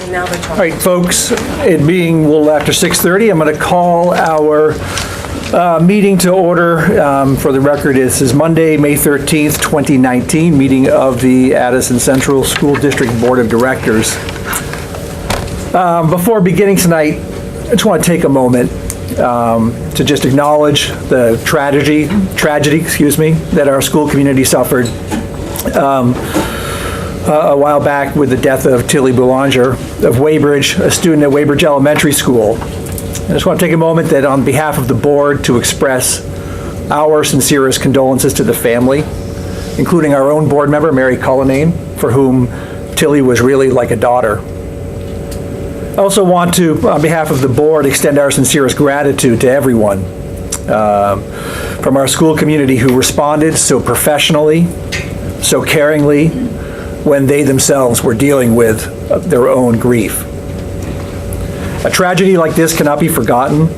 And now they're talking. All right, folks, it being a little after 6:30, I'm going to call our meeting to order. For the record, this is Monday, May 13th, 2019, meeting of the Addison Central School District Board of Directors. Before beginning tonight, I just want to take a moment to just acknowledge the tragedy, that our school community suffered a while back with the death of Tilly Boulanger of Weybridge, a student at Weybridge Elementary School. I just want to take a moment that on behalf of the board to express our sincerest condolences to the family, including our own board member, Mary Cullinane, for whom Tilly was really like a daughter. I also want to, on behalf of the board, extend our sincerest gratitude to everyone from our school community who responded so professionally, so caringly, when they themselves were dealing with their own grief. A tragedy like this cannot be forgotten,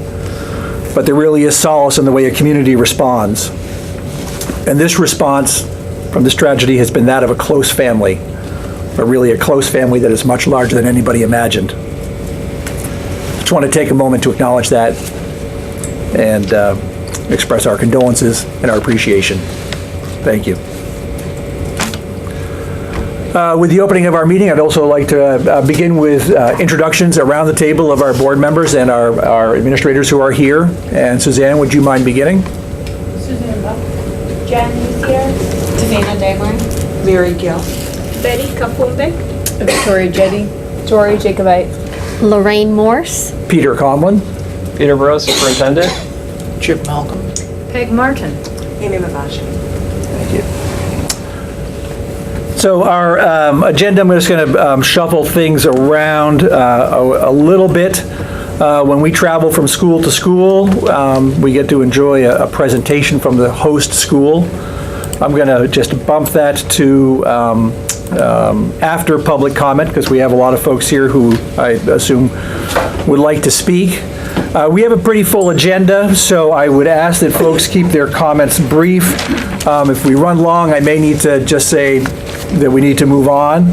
but there really is solace in the way a community responds. And this response from this tragedy has been that of a close family, but really a close family that is much larger than anybody imagined. Just want to take a moment to acknowledge that and express our condolences and our appreciation. Thank you. With the opening of our meeting, I'd also like to begin with introductions around the table of our board members and our administrators who are here. And Suzanne, would you mind beginning? Suzanne Buck. Jen is here. Davina Damar. Mary Gill. Betty Kapumbe. Victoria Jetty. Tori Jacobite. Lorraine Morse. Peter Conlon. Peter Burrows, Superintendent. Chip Malcolm. Peg Martin. Amy Mavashi. Thank you. So our agenda, I'm just going to shuffle things around a little bit. When we travel from school to school, we get to enjoy a presentation from the host school. I'm going to just bump that to after public comment, because we have a lot of folks here who I assume would like to speak. We have a pretty full agenda, so I would ask that folks keep their comments brief. If we run long, I may need to just say that we need to move on.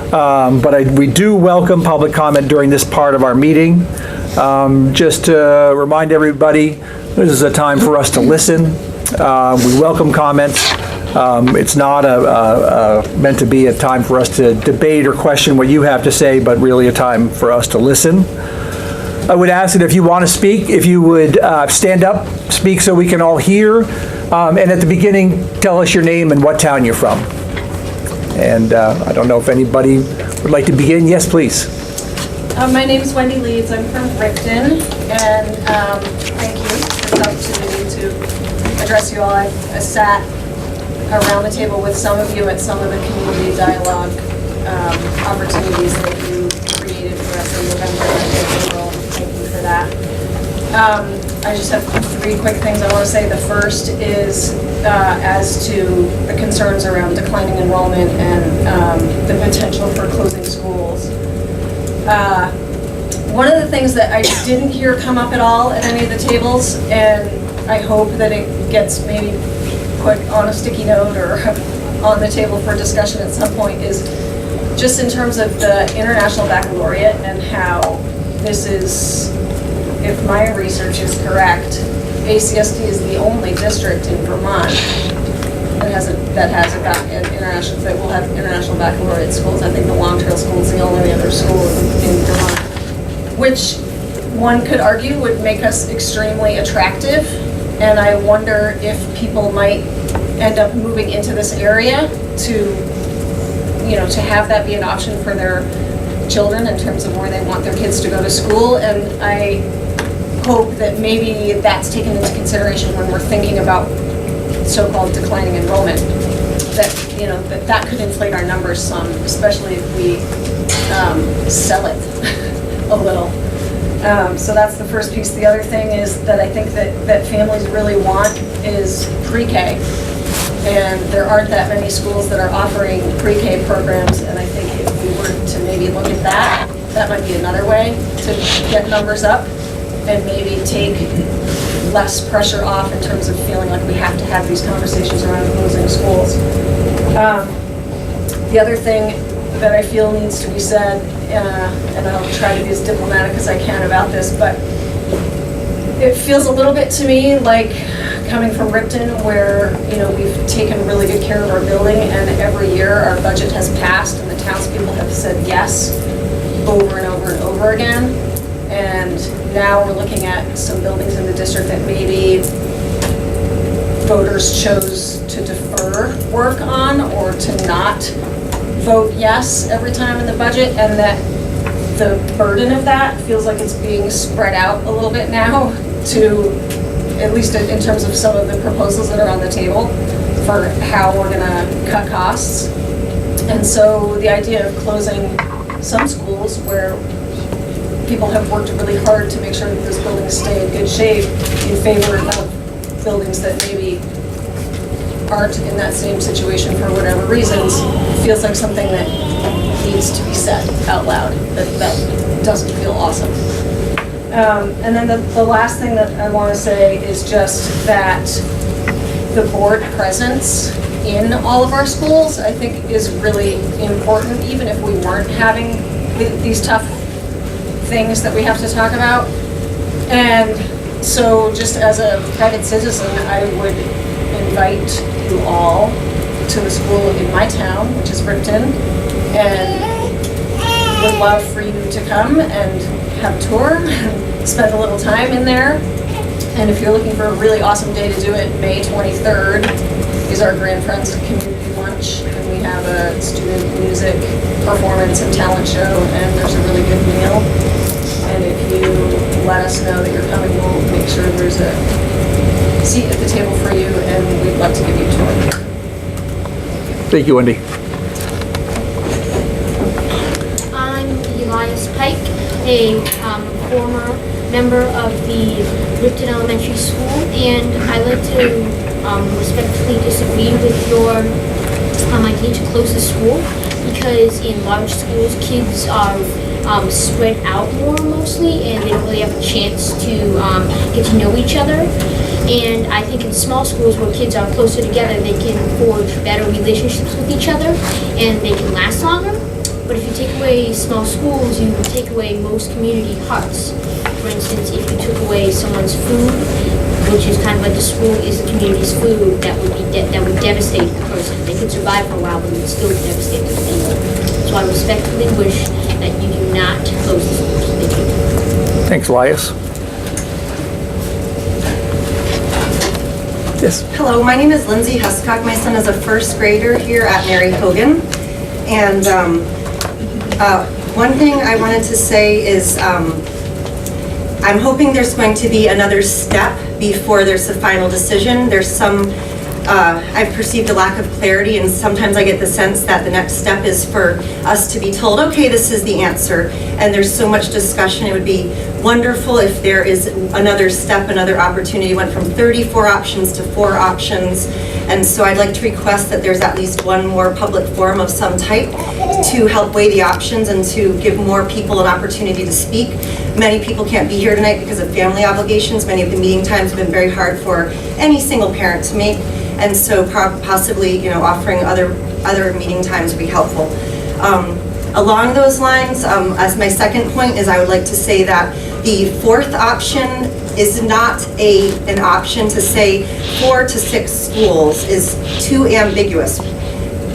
But we do welcome public comment during this part of our meeting. Just to remind everybody, this is a time for us to listen. We welcome comments. It's not meant to be a time for us to debate or question what you have to say, but really a time for us to listen. I would ask that if you want to speak, if you would stand up, speak so we can all hear, and at the beginning, tell us your name and what town you're from. And I don't know if anybody would like to begin. Yes, please. My name is Wendy Leeds. I'm from Rickton, and thank you for the opportunity to address you all. I sat around the table with some of you at some of the community dialogue opportunities that you created for us in November and April. Thank you for that. I just have three quick things I want to say. The first is as to the concerns around declining enrollment and the potential for closing schools. One of the things that I didn't hear come up at all at any of the tables, and I hope that it gets maybe put on a sticky note or on the table for discussion at some point, is just in terms of the International Baccalaureate and how this is, if my research is correct, ACSD is the only district in Vermont that has an international, that will have international baccalaureate schools. I think the Long Trail School is the only other school in Vermont, which one could argue would make us extremely attractive. And I wonder if people might end up moving into this area to have that be an option for their children in terms of where they want their kids to go to school. And I hope that maybe that's taken into consideration when we're thinking about so-called declining enrollment, that could inflate our numbers some, especially if we sell it a little. So that's the first piece. The other thing is that I think that families really want is pre-K. And there aren't that many schools that are offering pre-K programs, and I think if we were to maybe look at that, that might be another way to get numbers up and maybe take less pressure off in terms of feeling like we have to have these conversations around closing schools. The other thing that I feel needs to be said, and I'll try to be as diplomatic as I can about this, but it feels a little bit to me like coming from Ripton, where, you know, we've taken really good care of our building, and every year our budget has passed and the townspeople have said yes over and over and over again. And now we're looking at some buildings in the district that maybe voters chose to defer work on, or to not vote yes every time in the budget, and that the burden of that feels like it's being spread out a little bit now to, at least in terms of some of the proposals that are on the table for how we're gonna cut costs. And so the idea of closing some schools where people have worked really hard to make sure that those buildings stay in good shape in favor of buildings that maybe aren't in that same situation for whatever reasons, feels like something that needs to be said out loud. That doesn't feel awesome. And then the last thing that I want to say is just that the board presence in all of our schools, I think, is really important, even if we weren't having these tough things that we have to talk about. And so just as a private citizen, I would invite you all to the school in my town, which is Ripton, and would love for you to come and have a tour, spend a little time in there. And if you're looking for a really awesome day to do it, May 23rd is our Grand Friends Community Lunch, and we have a student music performance and talent show, and there's a really good meal. And if you let us know that you're coming, we'll make sure there's a seat at the table for you, and we'd love to give you a tour. Thank you, Wendy. I'm Elias Pike, a former member of the Ripton Elementary School, and I'd like to respectfully disagree with your idea to close the school, because in large schools, kids are spread out more mostly, and they don't really have a chance to get to know each other. And I think in small schools where kids are closer together, they can forge better relationships with each other, and they can last longer. But if you take away small schools, you take away most community hearts. For instance, if you took away someone's food, which is kind of like the school is the community's food, that would devastate the person. They could survive for a while, but it would still devastate the people. So I respectfully wish that you do not close the schools. Thank you. Thanks, Elias. Yes. Hello, my name is Lindsay Hescock. My son is a first grader here at Mary Hogan. And one thing I wanted to say is I'm hoping there's going to be another step before there's a final decision. There's some, I've perceived a lack of clarity, and sometimes I get the sense that the next step is for us to be told, okay, this is the answer. And there's so much discussion. It would be wonderful if there is another step, another opportunity. It went from 34 options to 4 options. And so I'd like to request that there's at least one more public forum of some type to help weigh the options and to give more people an opportunity to speak. Many people can't be here tonight because of family obligations. Many of the meeting times have been very hard for any single parent to make. And so possibly, offering other meeting times would be helpful. Along those lines, as my second point is I would like to say that the 4th option is not an option to say 4 to 6 schools is too ambiguous.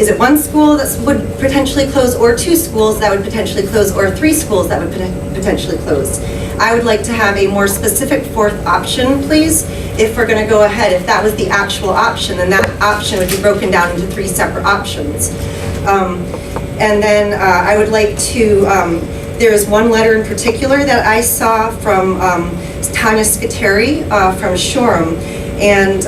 Is it 1 school that would potentially close, or 2 schools that would potentially close, or 3 schools that would potentially close? I would like to have a more specific 4th option, please, if we're going to go ahead. If that was the actual option, then that option would be broken down into 3 separate options. And then I would like to, there is one letter in particular that I saw from Tanya Scuteri from Shoreham, and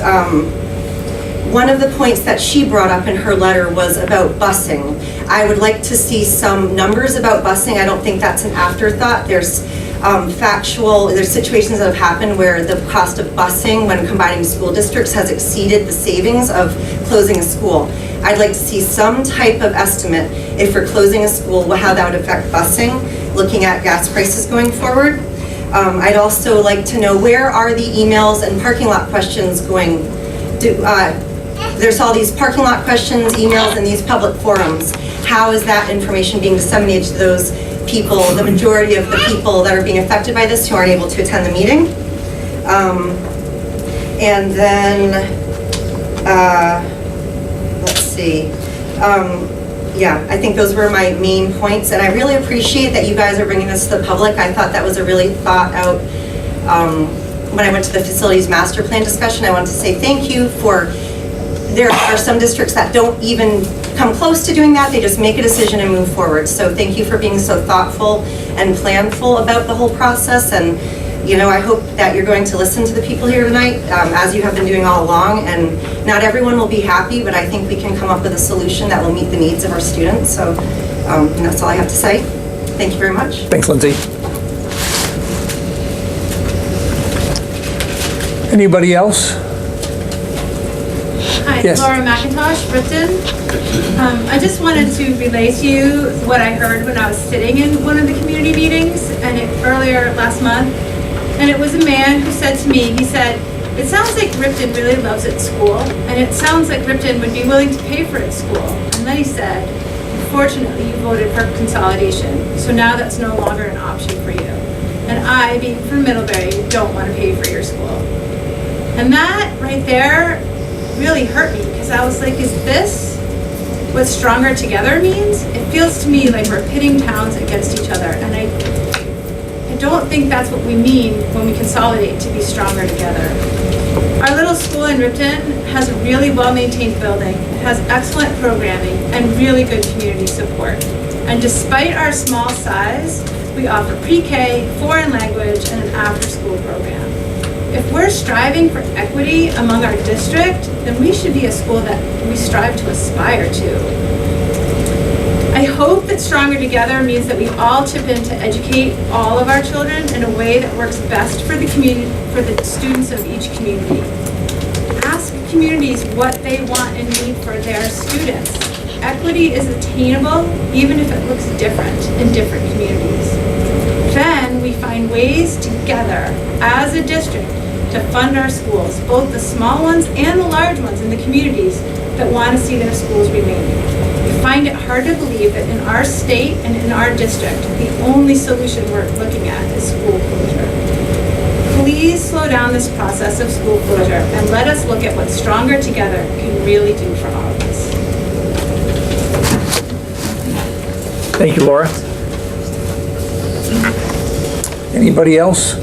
one of the points that she brought up in her letter was about busing. I would like to see some numbers about busing. I don't think that's an afterthought. There's there's situations that have happened where the cost of busing when combining school districts has exceeded the savings of closing a school. I'd like to see some type of estimate if we're closing a school, how that would affect busing, looking at gas prices going forward. I'd also like to know, where are the emails and parking lot questions going? There's all these parking lot questions, emails, and these public forums. How is that information being disseminated to those people, the majority of the people that are being affected by this who aren't able to attend the meeting. And then, let's see. Yeah, I think those were my main points, and I really appreciate that you guys are bringing this to the public. I thought that was a really thought out, when I went to the facilities master plan discussion, I wanted to say thank you for, there are some districts that don't even come close to doing that. They just make a decision and move forward. So thank you for being so thoughtful and planful about the whole process. And, you know, I hope that you're going to listen to the people here tonight, as you have been doing all along. And not everyone will be happy, but I think we can come up with a solution that will meet the needs of our students. So, and that's all I have to say. Thank you very much. Thanks, Lindsay. Anybody else? Hi, Yes. Laura McIntosh, Ripton. I just wanted to relay to you what I heard when I was sitting in one of the community meetings earlier last month. And it was a man who said to me, he said, "It sounds like Ripton really loves its school, and it sounds like Ripton would be willing to pay for its school." And then he said, "Unfortunately, you voted for consolidation, so now that's no longer an option for you. And I, being from Middlebury, don't want to pay for your school." And that right there really hurt me, because I was like, is this what stronger together means? It feels to me like we're pitting towns against each other, and I don't think that's what we mean when we consolidate to be stronger together. Our little school in Ripton has a really well-maintained building, it has excellent programming, and really good community support. And despite our small size, we offer pre-K, foreign language, and an after-school program. If we're striving for equity among our district, then we should be a school that we strive to aspire to. I hope that Stronger Together means that we all chip in to educate all of our children in a way that works best for the community, for the students of each community. Ask communities what they want and need for their students. Equity is attainable even if it looks different in different communities. Then we find ways together as a district to fund our schools, both the small ones and the large ones in the communities that want to see their schools remain. We find it hard to believe that in our state and in our district, the only solution we're looking at is school closure. Please slow down this process of school closure and let us look at what Stronger Together can really do for all of us. Thank you, Laura. Anybody else?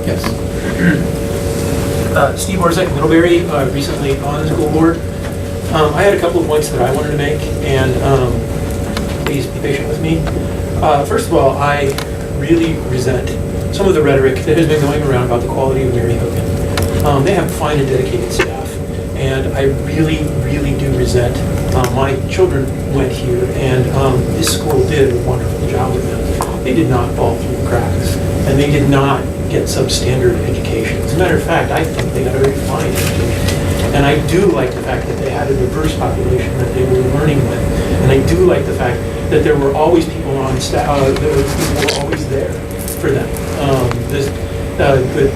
Yes. Steve Orzek, Middlebury, recently on the school board. I had a couple of points that I wanted to make, and please be patient with me. First of all, I really resent some of the rhetoric that has been going around about the quality of Mary Hogan. They have fine and dedicated staff, and I really, really do resent. My children went here, and this school did a wonderful job with them. They did not fall through the cracks, and they did not get substandard education. As a matter of fact, I think they got a very fine education. And I do like the fact that they had a diverse population that they were learning with. And I do like the fact that there were always people on staff, people were always there for them. The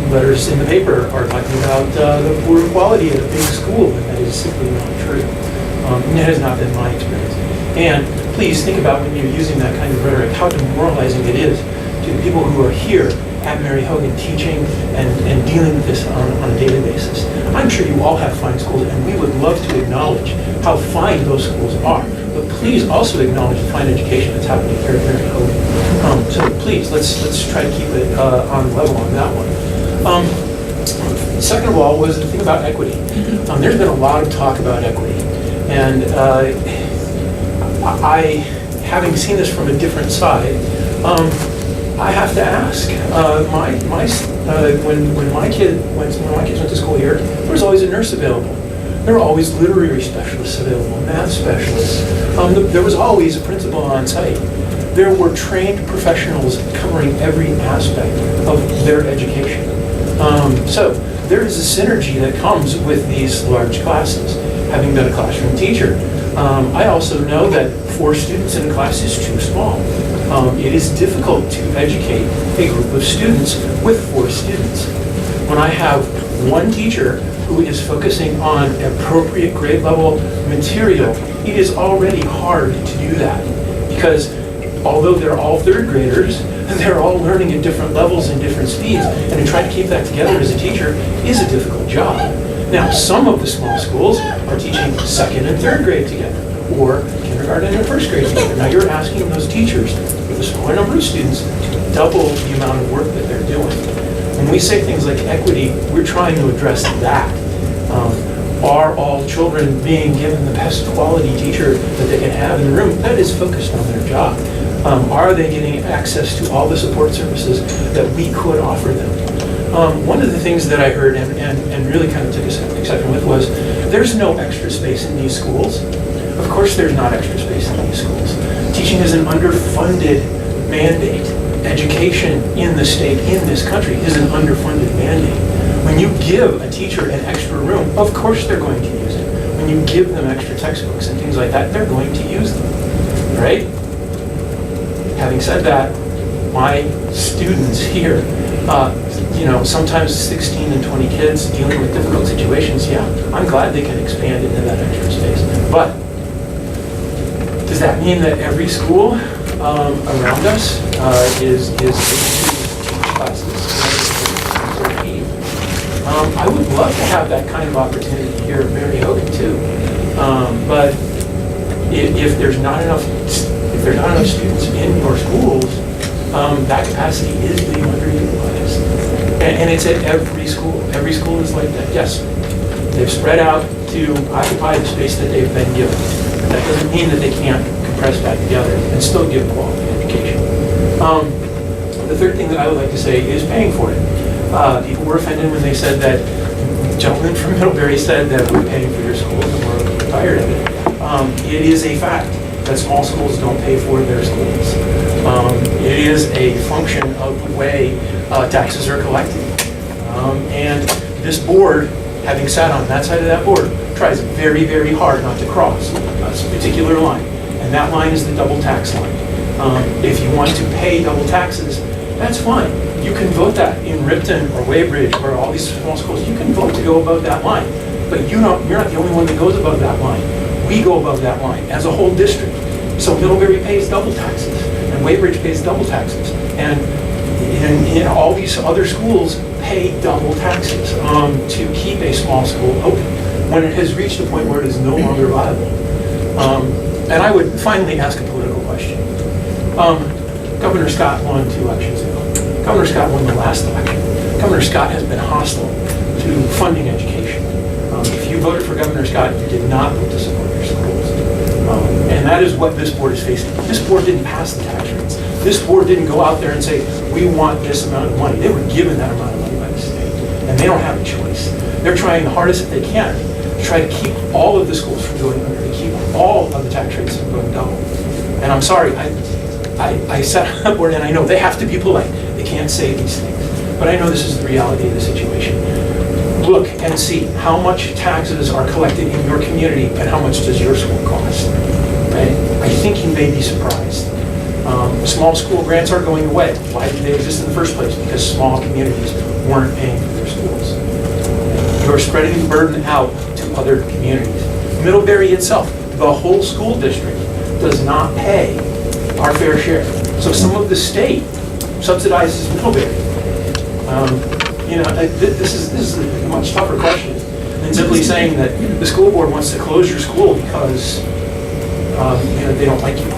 letters in the paper are talking about the poor quality at a big school, and that is simply not true. And it has not been my experience. And please think about when you're using that kind of rhetoric, how demoralizing it is to the people who are here at Mary Hogan teaching and dealing with this on a daily basis. I'm sure you all have fine schools, and we would love to acknowledge how fine those schools are. But please also acknowledge the fine education that's happening here at Mary Hogan. So please, let's try to keep it on level on that one. Second of all was the thing about equity. There's been a lot of talk about equity. And I, having seen this from a different side, I have to ask. When my kids went to school here, there was always a nurse available. There were always literary specialists available, math specialists. There was always a principal on site. There were trained professionals covering every aspect of their education. So there is a synergy that comes with these large classes. Having been a classroom teacher, I also know that 4 students in a class is too small. It is difficult to educate a group of students with 4 students. When I have one teacher who is focusing on appropriate grade level material, it is already hard to do that. Because although they're all third graders, they're all learning at different levels and different speeds. And to try to keep that together as a teacher is a difficult job. Now, some of the small schools are teaching second and third grade together, or kindergarten and first grade together. Now, you're asking those teachers with a smaller number of students to double the amount of work that they're doing. When we say things like equity, we're trying to address that. Are all children being given the best quality teacher that they can have in the room? That is focused on their job. Are they getting access to all the support services that we could offer them? One of the things that I heard and really kind of took exception with was, there's no extra space in these schools. Of course there's not extra space in these schools. Teaching is an underfunded mandate. Education in the state, in this country, is an underfunded mandate. When you give a teacher an extra room, of course they're going to use it. When you give them extra textbooks and things like that, they're going to use them, right? Having said that, my students here, sometimes 16 and 20 kids dealing with difficult situations, yeah, I'm glad they can expand into that extra space. But does that mean that every school around us is able to teach classes? I would love to have that kind of opportunity here at Mary Hogan too. But if there's not enough students in your schools, that capacity is being underutilized. And it's at every school. Every school is like that. Yes, they've spread out to occupy the space that they've been given. But that doesn't mean that they can't compress back together and still give quality education. The third thing that I would like to say is paying for it. People were offended when they said that, the gentleman from Middlebury said that we're paying for your schools and we're tired of it. It is a fact that small schools don't pay for their schools. It is a function of the way taxes are collected. And this board, having sat on that side of that board, tries very, very hard not to cross a particular line. And that line is the double tax line. If you want to pay double taxes, that's fine. You can vote that in Ripton or Weybridge or all these small schools. You can vote to go above that line. But you're not the only one that goes above that line. We go above that line as a whole district. So Middlebury pays double taxes, and Weybridge pays double taxes. And all these other schools pay double taxes to keep a small school open when it has reached a point where it is no longer viable. And I would finally ask a political question. Governor Scott won 2 elections ago. Governor Scott won the last election. Governor Scott has been hostile to funding education. If you voted for Governor Scott, you did not vote to support your schools. And that is what this board is facing. This board didn't pass the tax rates. This board didn't go out there and say, we want this amount of money. They were given that amount of money by the state. And they don't have a choice. They're trying the hardest that they can to try to keep all of the schools from going under, to keep all of the tax rates from going double. And I'm sorry, I sat on that board and I know they have to be polite. They can't say these things. But I know this is the reality of the situation. Look and see how much taxes are collected in your community and how much does your school cost. Right? I think you may be surprised. Small school grants are going away. Why did they exist in the first place? Because small communities weren't paying for their schools. You're spreading the burden out to other communities. Middlebury itself, the whole school district, does not pay our fair share. So some of the state subsidizes Middlebury. This is a much tougher question than simply saying that the school board wants to close your school because they don't like you.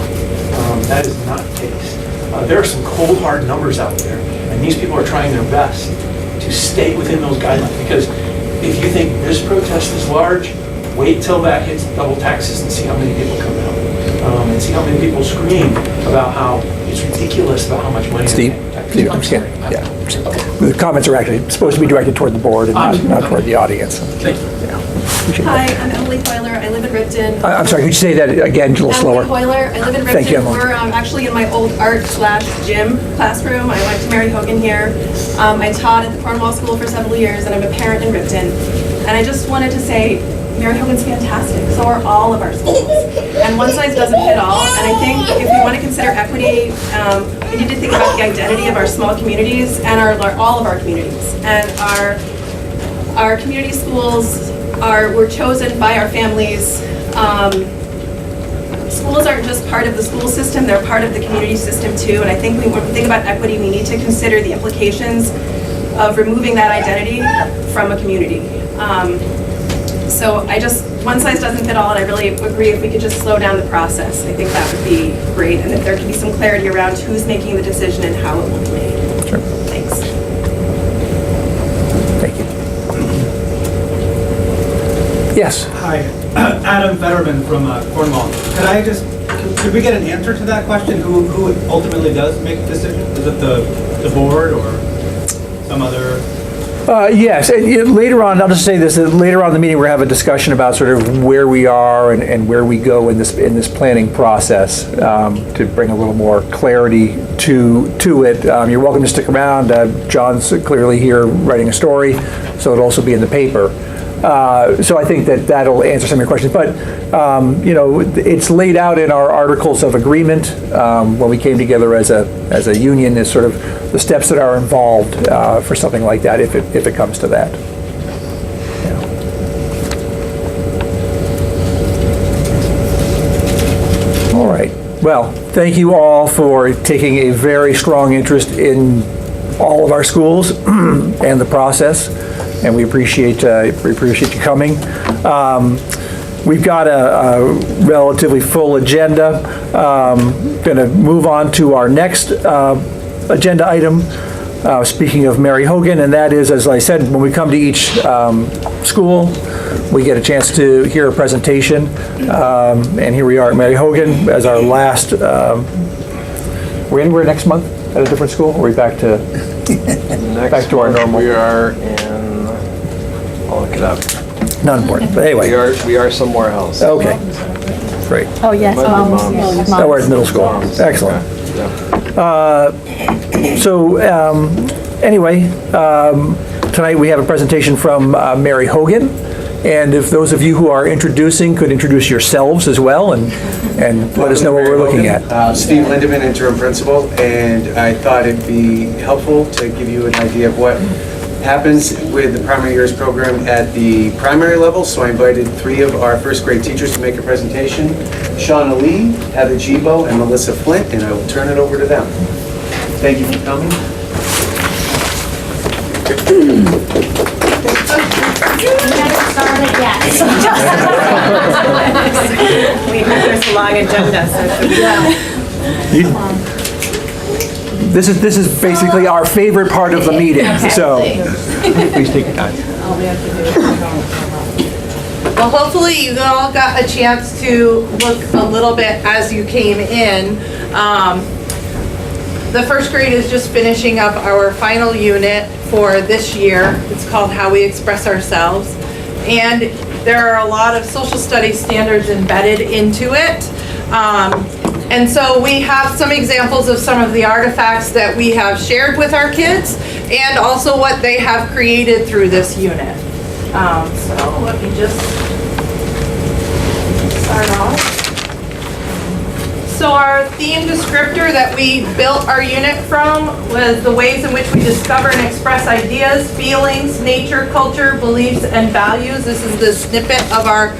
That is not the case. There are some cold, hard numbers out there, and these people are trying their best to stay within those guidelines. Because if you think this protest is large, wait till that hits double taxes and see how many people come out. And see how many people scream about how it's ridiculous about how much money Steve, I'm sorry. Yeah. The comments are actually supposed to be directed toward the board and not toward the audience. Thank you. Hi, I'm Emily Coiler. I live in Ripton. I'm sorry, could you say that again, a little slower? Emily Coiler. I live in Ripton. Thank you, Emily. We're actually in my old art/gym classroom. I went to Mary Hogan here. I taught at the Cornwall School for several years, and I'm a parent in Ripton. And I just wanted to say, Mary Hogan's fantastic. So are all of our schools. And one size doesn't fit all. And I think if we want to consider equity, we need to think about the identity of our small communities and all of our communities. And our community schools were chosen by our families. Schools aren't just part of the school system, they're part of the community system too. And I think when we think about equity, we need to consider the implications of removing that identity from a community. So one size doesn't fit all, and I really agree if we could just slow down the process. I think that would be great, and if there could be some clarity around who's making the decision and how it will be made. Sure. Thanks. Thank you. Yes. Hi, Adam Fetterman from Cornwall. Could we get an answer to that question? Who ultimately does make the decision? Is it the board or some other? Yes, and later on, I'll just say this, that later on in the meeting, we're going to have a discussion about sort of where we are and where we go in this planning process to bring a little more clarity to it. You're welcome to stick around. John's clearly here writing a story, so it'll also be in the paper. So I think that'll answer some of your questions. But, it's laid out in our articles of agreement when we came together as a union, is sort of the steps that are involved for something like that, if it comes to that. Yeah. All right. Well, thank you all for taking a very strong interest in all of our schools and the process. And we appreciate you coming. We've got a relatively full agenda. Going to move on to our next agenda item. Speaking of Mary Hogan, and that is, as I said, when we come to each school, we get a chance to hear a presentation. And here we are at Mary Hogan as our last. We're anywhere next month at a different school? Or are we back to our normal? We are in. I'll look it up. Not important, but anyway. We are somewhere else. Okay, great. Oh, yes. Oh, we're at middle school. Excellent. Anyway, tonight we have a presentation from Mary Hogan. And if those of you who are introducing could introduce yourselves as well and let us know what we're looking at. Steve Lindeman, interim principal, and I thought it'd be helpful to give you an idea of what happens with the primary years program at the primary level. So I invited 3 of our first grade teachers to make a presentation. Shauna Lee, Heather Gibo, and Melissa Flint, and I will turn it over to them. Thank you for coming. We heard there's a long agenda, so should we This is basically our favorite part of the meeting, so please take your time. Well, hopefully you all got a chance to look a little bit as you came in. The first grade is just finishing up our final unit for this year. It's called How We Express Ourselves. And there are a lot of social studies standards embedded into it. And so we have some examples of some of the artifacts that we have shared with our kids and also what they have created through this unit. So let me just start off. So our theme descriptor that we built our unit from was the ways in which we discover and express ideas, feelings, nature, culture, beliefs, and values. This is the snippet of our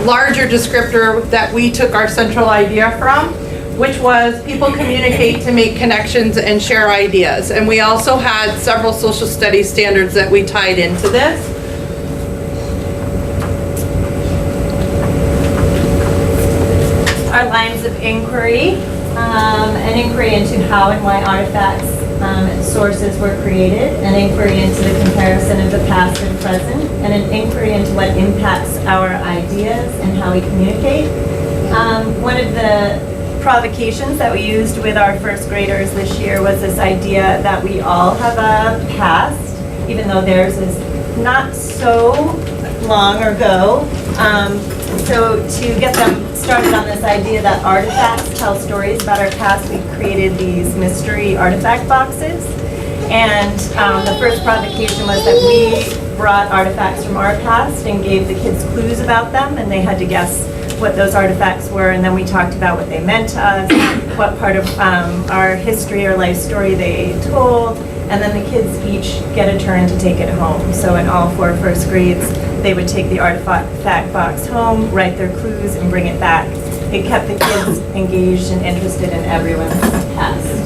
larger descriptor that we took our central idea from, which was people communicate to make connections and share ideas. And we also had several social studies standards that we tied into this. Our lines of inquiry, an inquiry into how and why artifacts and sources were created, an inquiry into the comparison of the past and present, and an inquiry into what impacts our ideas and how we communicate. One of the provocations that we used with our first graders this year was this idea that we all have a past, even though theirs is not so long ago. So to get them started on this idea that artifacts tell stories about our past, we created these mystery artifact boxes. And the first provocation was that we brought artifacts from our past and gave the kids clues about them, and they had to guess what those artifacts were, and then we talked about what they meant to us, what part of our history or life story they told, and then the kids each get a turn to take it home. So in all 4 first grades, they would take the artifact box home, write their clues, and bring it back. It kept the kids engaged and interested in everyone's past.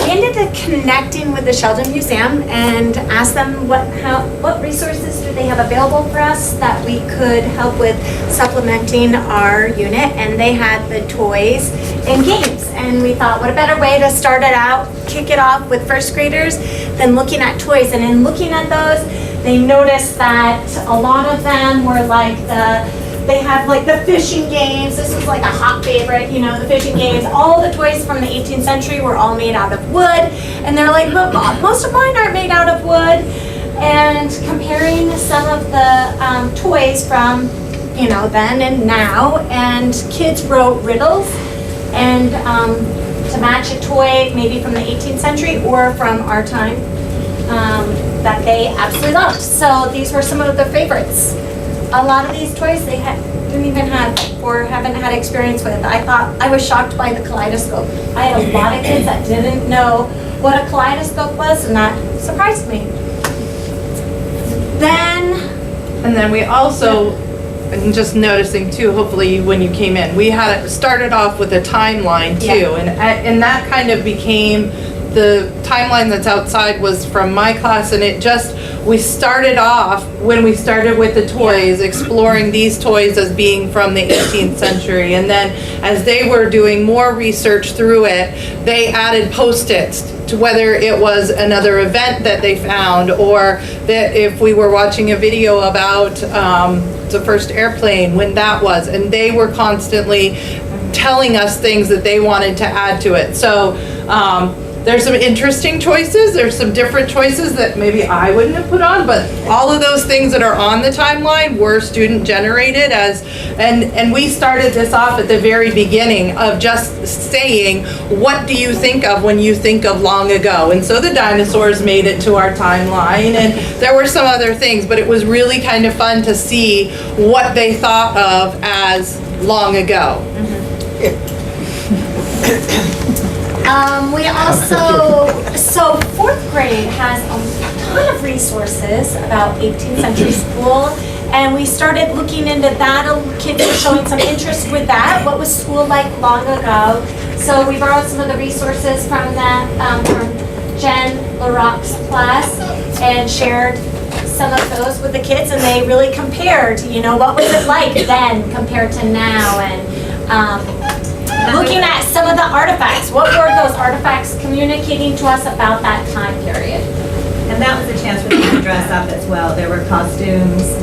We ended up connecting with the Sheldon Museum and asked them what resources do they have available for us that we could help with supplementing our unit, and they had the toys and games. And we thought, what a better way to start it out, kick it off with first graders than looking at toys. And in looking at those, they noticed that a lot of them were like they have like the fishing games. This was like a hot favorite, you know, the fishing games. All the toys from the 18th century were all made out of wood. And they're like, but most of mine aren't made out of wood. And comparing some of the toys from, you know, then and now, and kids wrote riddles and to match a toy maybe from the 18th century or from our time that they absolutely loved. So these were some of their favorites. A lot of these toys they didn't even have or haven't had experience with. I was shocked by the kaleidoscope. I had a lot of kids that didn't know what a kaleidoscope was, and that surprised me. Then we also, and just noticing too, hopefully when you came in, we had it started off with a timeline too, and that kind of became the timeline that's outside was from my class, and we started off when we started with the toys, exploring these toys as being from the 18th century, and then as they were doing more research through it, they added post-its to whether it was another event that they found, or that if we were watching a video about the first airplane, when that was, and they were constantly telling us things that they wanted to add to it. So there's some interesting choices. There's some different choices that maybe I wouldn't have put on, but all of those things that are on the timeline were student generated and we started this off at the very beginning of just saying, what do you think of when you think of long ago? And so the dinosaurs made it to our timeline, and there were some other things, but it was really kind of fun to see what they thought of as long ago. We also, so 4th grade has a ton of resources about 18th century school, and we started looking into that. Kids were showing some interest with that. What was school like long ago? So we borrowed some of the resources from that, from Jen LaRock's class, and shared some of those with the kids, and they really compared, you know, what was it like then compared to now, and looking at some of the artifacts. What were those artifacts communicating to us about that time period? And that was a chance for them to dress up as well. There were costumes,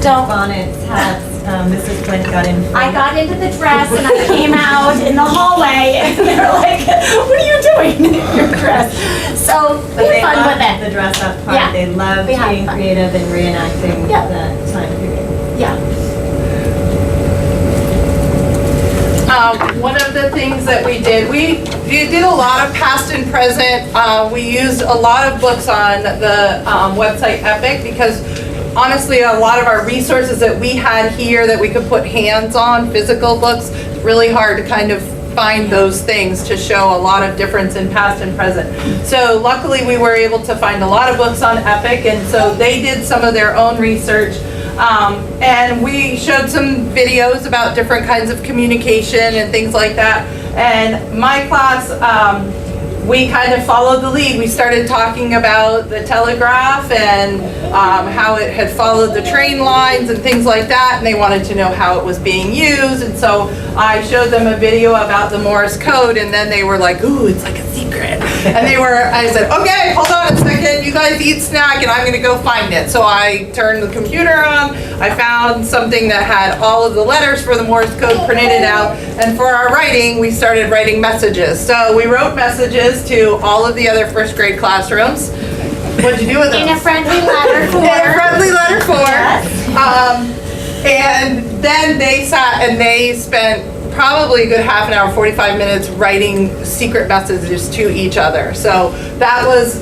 bonnets, hats. Mrs. Flint got in. I got into the dress and I came out in the hallway and they're like, what are you doing in your dress? So we had fun with it. The dress up part. Yeah. They loved being creative and reenacting the time period. Yeah. One of the things that we did a lot of past and present. We used a lot of books on the website Epic, because honestly, a lot of our resources that we had here that we could put hands on, physical books, really hard to kind of find those things to show a lot of difference in past and present. So luckily we were able to find a lot of books on Epic, and so they did some of their own research. And we showed some videos about different kinds of communication and things like that. And my class, we kind of followed the lead. We started talking about the telegraph and how it had followed the train lines and things like that, and they wanted to know how it was being used. And so I showed them a video about the Morse code, and then they were like, ooh, it's like a secret. And I said, okay, hold on a second, you guys eat snack and I'm gonna go find it. So I turned the computer on, I found something that had all of the letters for the Morse code printed out, and for our writing, we started writing messages. So we wrote messages to all of the other first grade classrooms. What'd you do with them? In a friendly letter form. In a friendly letter form. Yes. And then they sat and they spent probably a good half an hour, 45 minutes writing secret messages to each other. So that was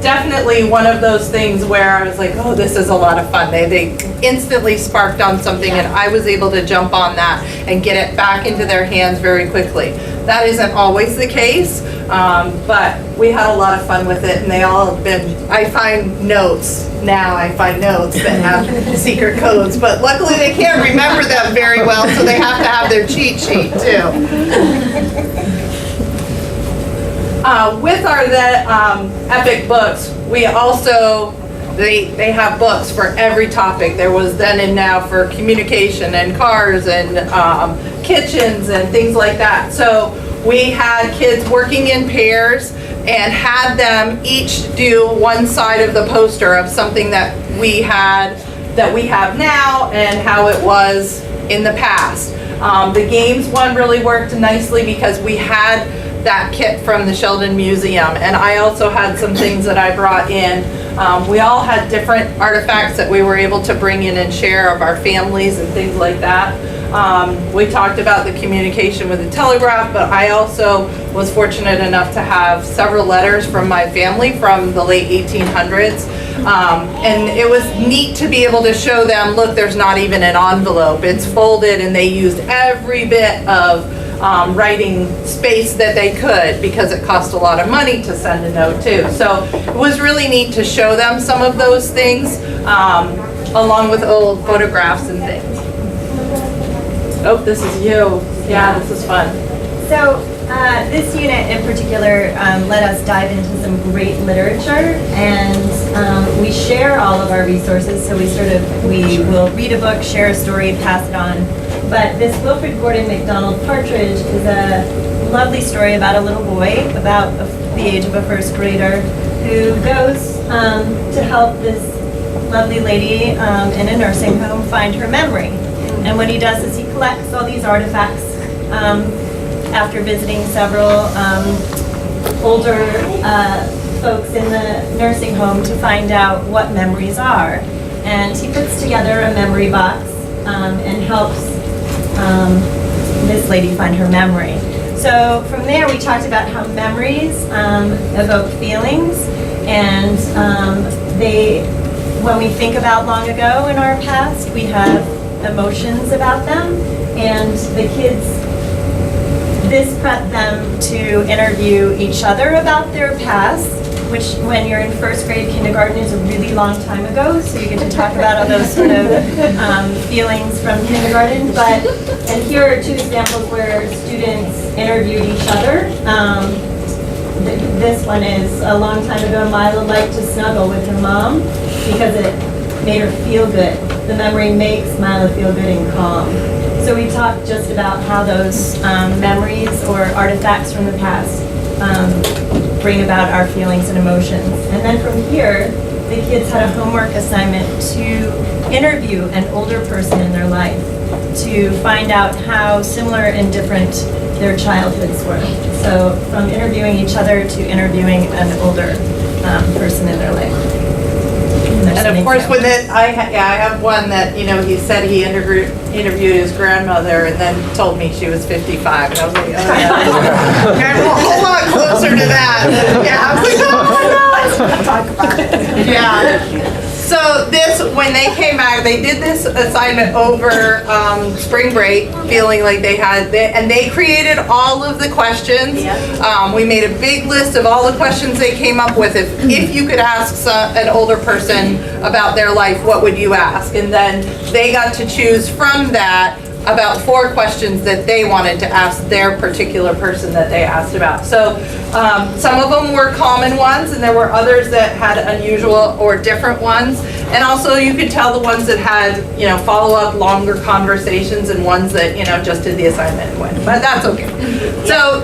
definitely one of those things where I was like, oh, this is a lot of fun. They instantly sparked on something, and I was able to jump on that and get it back into their hands very quickly. That isn't always the case, but we had a lot of fun with it, and they all have been, I find notes that have secret codes, but luckily they can't remember them very well, so they have to have their cheat sheet too. With our Epic books, we also, they have books for every topic. There was then and now for communication and cars and kitchens and things like that. So we had kids working in pairs and had them each do one side of the poster of something that we have now and how it was in the past. The games one really worked nicely because we had that kit from the Sheldon Museum, and I also had some things that I brought in. We all had different artifacts that we were able to bring in and share of our families and things like that. We talked about the communication with the telegraph, but I also was fortunate enough to have several letters from my family from the late 1800s. And it was neat to be able to show them, look, there's not even an envelope. It's folded, and they used every bit of writing space that they could because it cost a lot of money to send a note too. So it was really neat to show them some of those things along with old photographs and things. Oh, this is you. Yeah, this is fun. So this unit in particular let us dive into some great literature, and we share all of our resources. So we will read a book, share a story, pass it on. But this Wilfred Gordon MacDonald Partridge is a lovely story about a little boy about the age of a first grader who goes to help this lovely lady in a nursing home find her memory. And what he does is he collects all these artifacts after visiting several older folks in the nursing home to find out what memories are. And he puts together a memory box and helps this lady find her memory. So from there we talked about how memories evoke feelings, and when we think about long ago in our past, we have emotions about them, and the kids, this prepped them to interview each other about their past, which when you're in first grade kindergarten is a really long time ago, so you get to talk about all those sort of feelings from kindergarten. And here are two examples where students interviewed each other. This one is a long time ago, Mila liked to snuggle with her mom because it made her feel good. The memory makes Mila feel good and calm. So we talked just about how those memories or artifacts from the past bring about our feelings and emotions. And then from here, the kids had a homework assignment to interview an older person in their life to find out how similar and different their childhoods were. So from interviewing each other to interviewing an older person in their life. And of course, with it, I have one that, he said he interviewed his grandmother and then told me she was 55. And I was like, oh yeah. I'm a whole lot closer to that. Yeah, I was like, oh no, let's talk about it. Yeah. So when they came back, they did this assignment over spring break, feeling like and they created all of the questions. We made a big list of all the questions they came up with. If you could ask an older person about their life, what would you ask? And then they got to choose from that about 4 questions that they wanted to ask their particular person that they asked about. So some of them were common ones, and there were others that had unusual or different ones. And also you could tell the ones that had, follow-up longer conversations and ones that, just did the assignment and went. But that's okay. So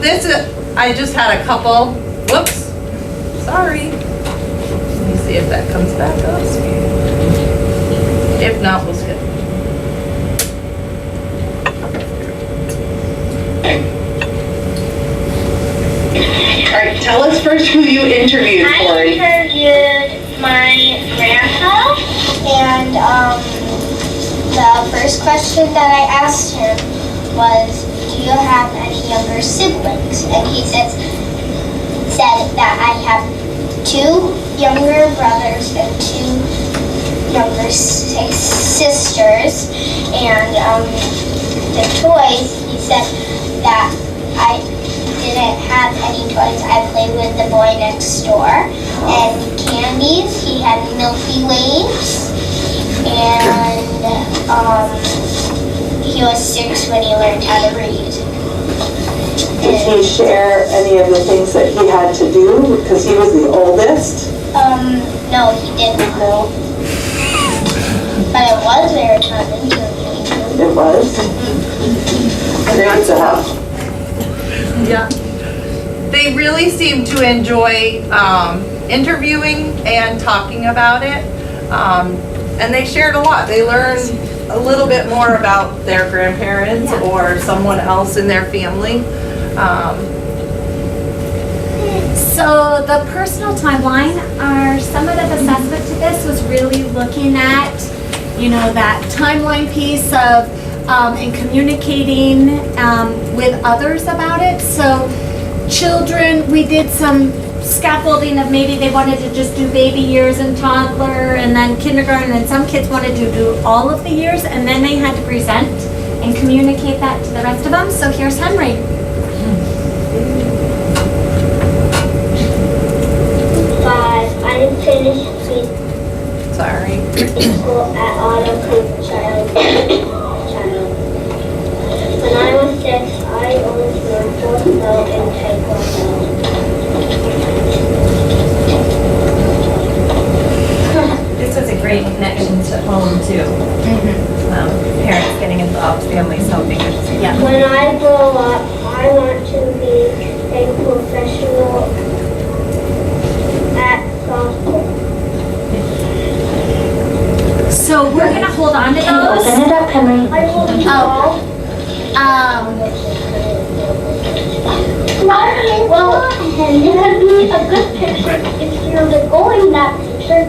I just had a couple, whoops, sorry. Let me see if that comes back up. If not, we'll skip. All right, tell us first who you interviewed, Corey. I interviewed my grandpa, and the first question that I asked him was, do you have any younger siblings? And he said that I have 2 younger brothers and 2 younger sisters. And the toys, he said that I didn't have any toys. I played with the boy next door. And candies, he had Milky Ways. And he was 6 when he learned how to read. Did he share any of the things that he had to do because he was the oldest? No, he didn't. No. But it was very challenging. It was. Good to have. Yeah. They really seem to enjoy interviewing and talking about it. And they shared a lot. They learned a little bit more about their grandparents or someone else in their family. So the personal timeline, our summative assessment to this was really looking at, that timeline piece of and communicating with others about it. So children, we did some scaffolding of maybe they wanted to just do baby years and toddler and then kindergarten, and some kids wanted to do all of the years, and then they had to present and communicate that to the rest of them. So here's Henry. I didn't finish preschool at Child. When I was 6, I always learned 4th belt and taekwondo. This was a great connection to home too. Parents getting involved, families helping. Yeah. When I grow up, I want to be a professional at softball. So we're going to hold on to those. Open it up, Henry. I will be well, you can be a good picture if you're the going that picture.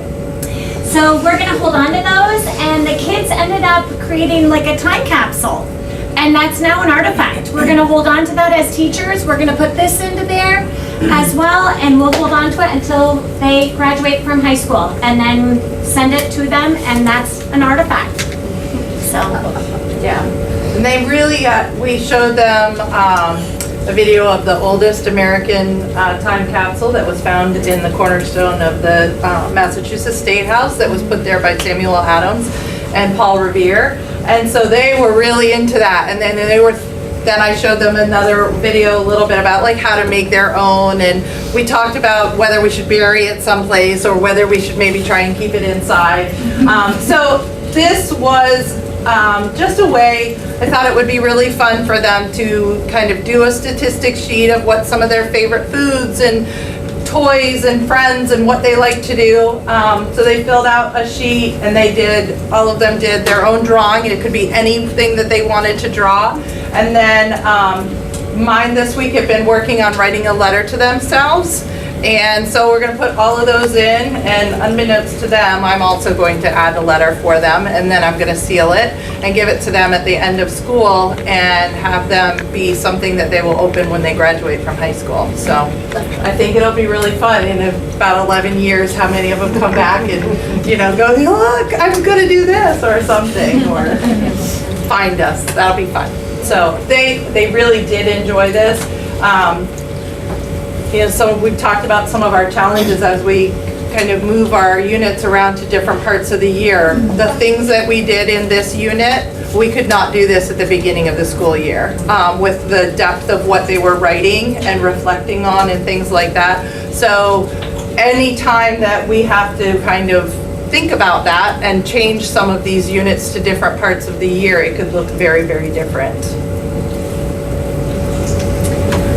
So we're going to hold on to those, and the kids ended up creating like a time capsule, and that's now an artifact. We're going to hold on to that as teachers. We're going to put this into there as well, and we'll hold on to it until they graduate from high school, and then send it to them, and that's an artifact. So yeah, and they really we showed them a video of the oldest American time capsule that was found in the cornerstone of the Massachusetts State House that was put there by Samuel Adams and Paul Revere. And so they were really into that. And then then I showed them another video a little bit about like how to make their own. And we talked about whether we should bury it someplace or whether we should maybe try and keep it inside. So this was just a way, I thought it would be really fun for them to kind of do a statistic sheet of what some of their favorite foods and toys and friends and what they like to do. So they filled out a sheet, and all of them did their own drawing. It could be anything that they wanted to draw. And then mine this week have been working on writing a letter to themselves. And so we're going to put all of those in, and unbeknownst to them, I'm also going to add a letter for them, and then I'm going to seal it and give it to them at the end of school and have them be something that they will open when they graduate from high school. So I think it'll be really fun in about 11 years, how many of them come back and, go, look, I'm going to do this or something, or find us. That'll be fun. So they really did enjoy this. So we've talked about some of our challenges as we kind of move our units around to different parts of the year. The things that we did in this unit, we could not do this at the beginning of the school year with the depth of what they were writing and reflecting on and things like that. So any time that we have to kind of think about that and change some of these units to different parts of the year, it could look very, very different.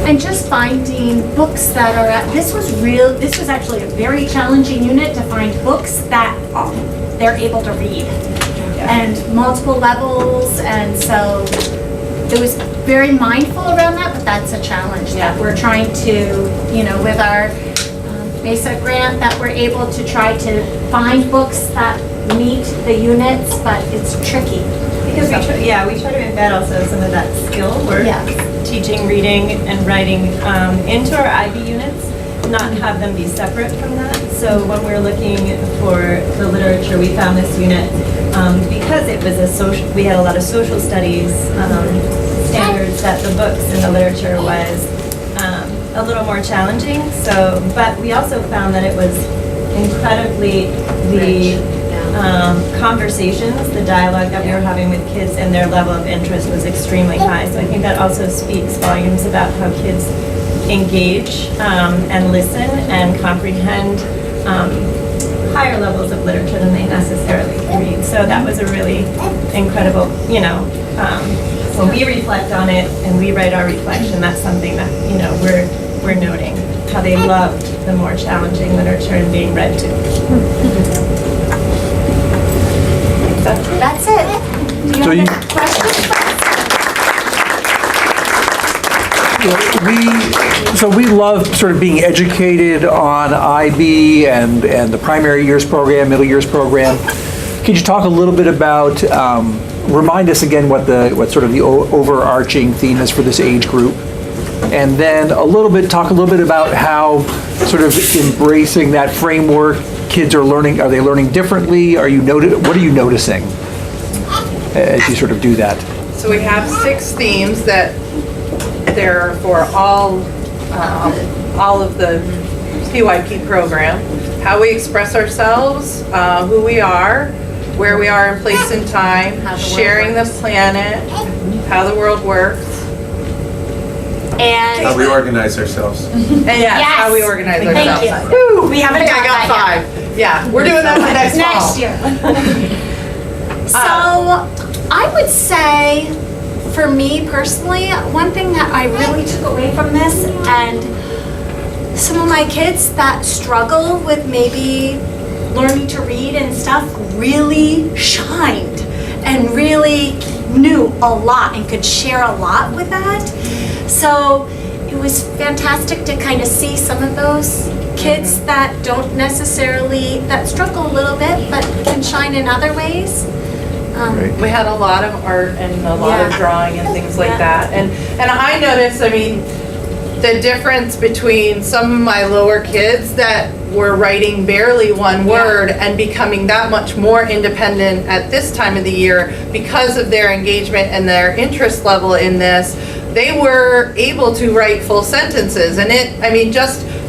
and just finding books that are this was actually a very challenging unit to find books that they're able to read, and multiple levels, and so it was very mindful around that, but that's a challenge that we're trying to, with our basic grant, that we're able to try to find books that meet the units, but it's tricky. Because we try to embed also some of that skill work, teaching, reading, and writing into our IB units. not have them be separate from that. So when we're looking for the literature, we found this unit because it was a social, we had a lot of social studies standards, that the books and the literature was a little more challenging. So, but we also found that it was incredibly, the conversations, the dialogue that we were having with kids and their level of interest was extremely high. So I think that also speaks volumes about how kids engage and listen and comprehend higher levels of literature than they necessarily read. So that was a really incredible, you know, when we reflect on it and we write our reflection, that's something that, you know, we're noting, how they loved the more challenging literature and being read to. That's it. Do you have any questions? We love sort of being educated on IB and the primary years program, middle years program. Could you talk a little bit about, remind us again what sort of the overarching theme is for this age group? And then talk a little bit about how sort of embracing that framework, kids are learning, are they learning differently? What are you noticing as you sort of do that? So we have 6 themes that they're for all of the PYP program. How we express ourselves, who we are, where we are in place and time, sharing the planet, how the world works. And how we organize ourselves. And yes, how we organize ourselves. Thank you. Woo, We haven't I think done I got that 5. Yeah, we're doing that by next fall. year. So I would say, for me personally, one thing that I really took away from this, and some of my kids that struggle with maybe learning to read and stuff really shined and really knew a lot and could share a lot with that. So it was fantastic to kind of see some of those kids that don't necessarily, that struggle a little bit, but can shine in other ways. We had a lot of art and a lot of drawing and things like that. And I noticed, I mean, the difference between some of my lower kids that were writing barely one word and becoming that much more independent at this time of the year because of their engagement and their interest level in this. They were able to write full sentences, and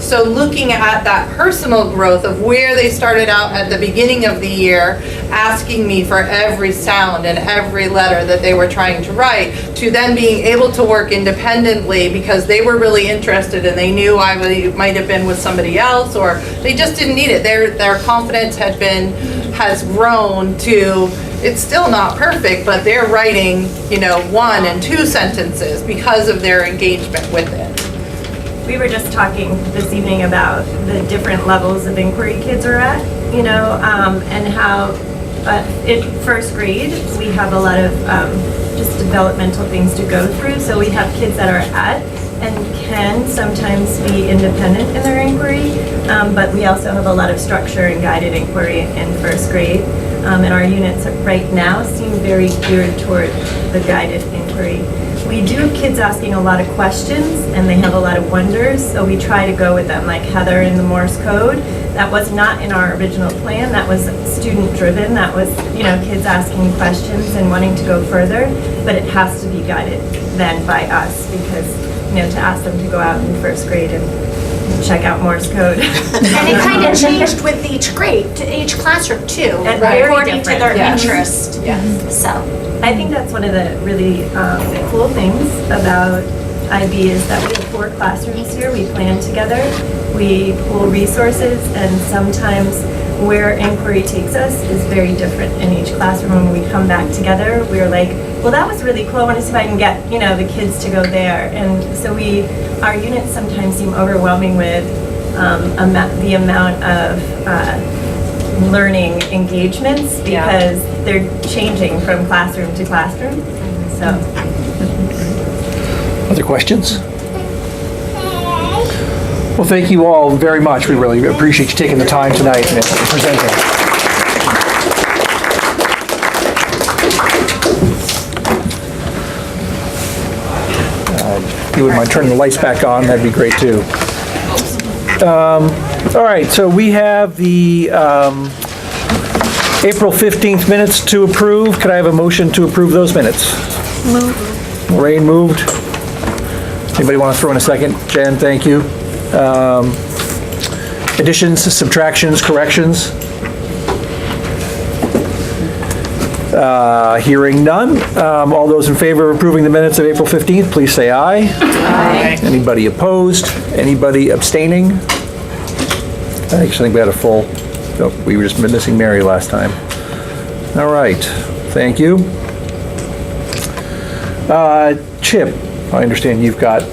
so looking at that personal growth of where they started out at the beginning of the year, asking me for every sound and every letter that they were trying to write, to then being able to work independently because they were really interested and they knew I might have been with somebody else, or they just didn't need it. Their confidence has grown to, it's still not perfect, but they're writing, 1 and 2 sentences because of their engagement with it. We were just talking this evening about the different levels of inquiry kids are at, and how in first grade we have a lot of just developmental things to go through. So we have kids that are at and can sometimes be independent in their inquiry, but we also have a lot of structure and guided inquiry in first grade. And our units right now seem very geared toward the guided inquiry. We do have kids asking a lot of questions and they have a lot of wonders, so we try to go with them, like Heather in the Morse code. That was not in our original plan, that was student driven, that was, kids asking questions and wanting to go further, but it has to be guided then by us, because, to ask them to go out in first grade and check out Morse code. And it kind of changed with each grade, to each classroom too, according to their interest. Yes. So I think that's one of the really cool things about IB is that we have 4 classrooms here. We plan together, we pool resources, and sometimes where inquiry takes us is very different in each classroom. When we come back together, we're like, well, that was really cool. I want to see if I can get, the kids to go there. And so our units sometimes seem overwhelming with the amount of learning engagements because they're changing from classroom to classroom. So. Other questions? Well, thank you all very much. We really appreciate you taking the time tonight and presenting. If you wouldn't mind turning the lights back on, that'd be great too. All right, so we have the April 15th minutes to approve. Could I have a motion to approve those minutes? Lorraine moved. Anybody want to throw in a second? Jen, thank you. Additions, subtractions, corrections? Hearing none. All those in favor of approving the minutes of April 15th, please say aye. Aye. Anybody opposed? Anybody abstaining? I actually think we had a full, nope, we were just missing Mary last time. All right, thank you. Chip, I understand you've got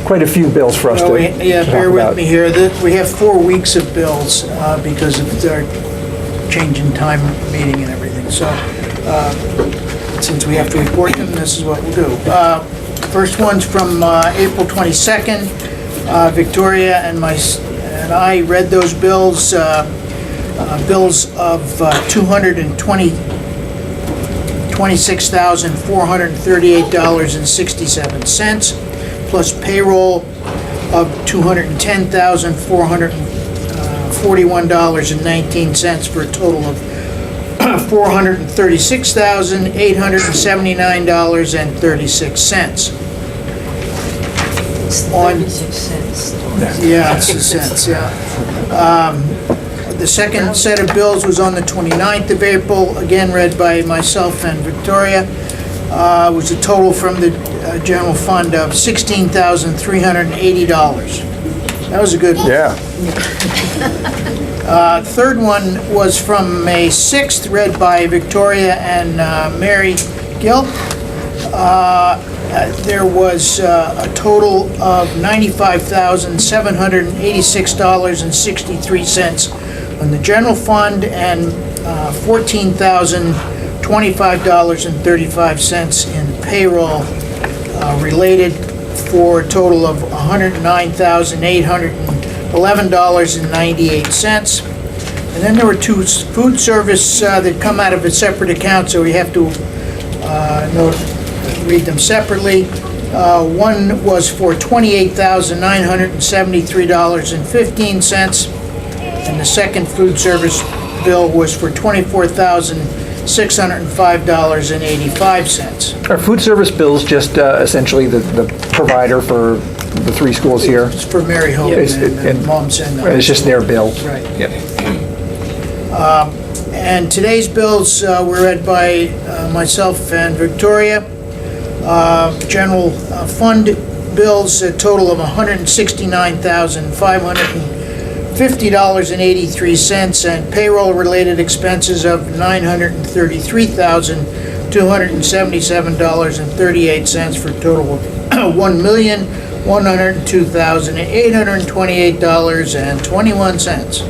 quite a few bills for us to Yeah, talk bear about. with me here. We have 4 weeks of bills because of our change in time meeting and everything. So since we have to report them, this is what we'll do. First one's from April 22nd. Victoria and I read those bills. Bills of $26,438.67, plus payroll of $210,441.19 for a total of $436,879.36. 36 cents. Yeah, it's a cents, yeah. The second set of bills was on the 29th of April, again read by myself and Victoria. It was a total from the general fund of $16,380. That was a good one. Yeah. Third one was from May 6th, read by Victoria and Mary Gill. There was a total of $95,786.63 on the general fund and $14,025.35 in payroll related, for a total of $109,811.98. And then there were 2 food service that come out of a separate account, so we have to read them separately. One was for $28,973.15, and the second food service bill was for $24,605.85. Are food service bills just essentially the provider for the 3 schools here? It's for Mary Hogan and Mom Send. It's just their bill? Right. Yep. And today's bills were read by myself and Victoria. General fund bills, a total of $169,550.83, and payroll-related expenses of $933,277.38 for a total of $1,102,828.21.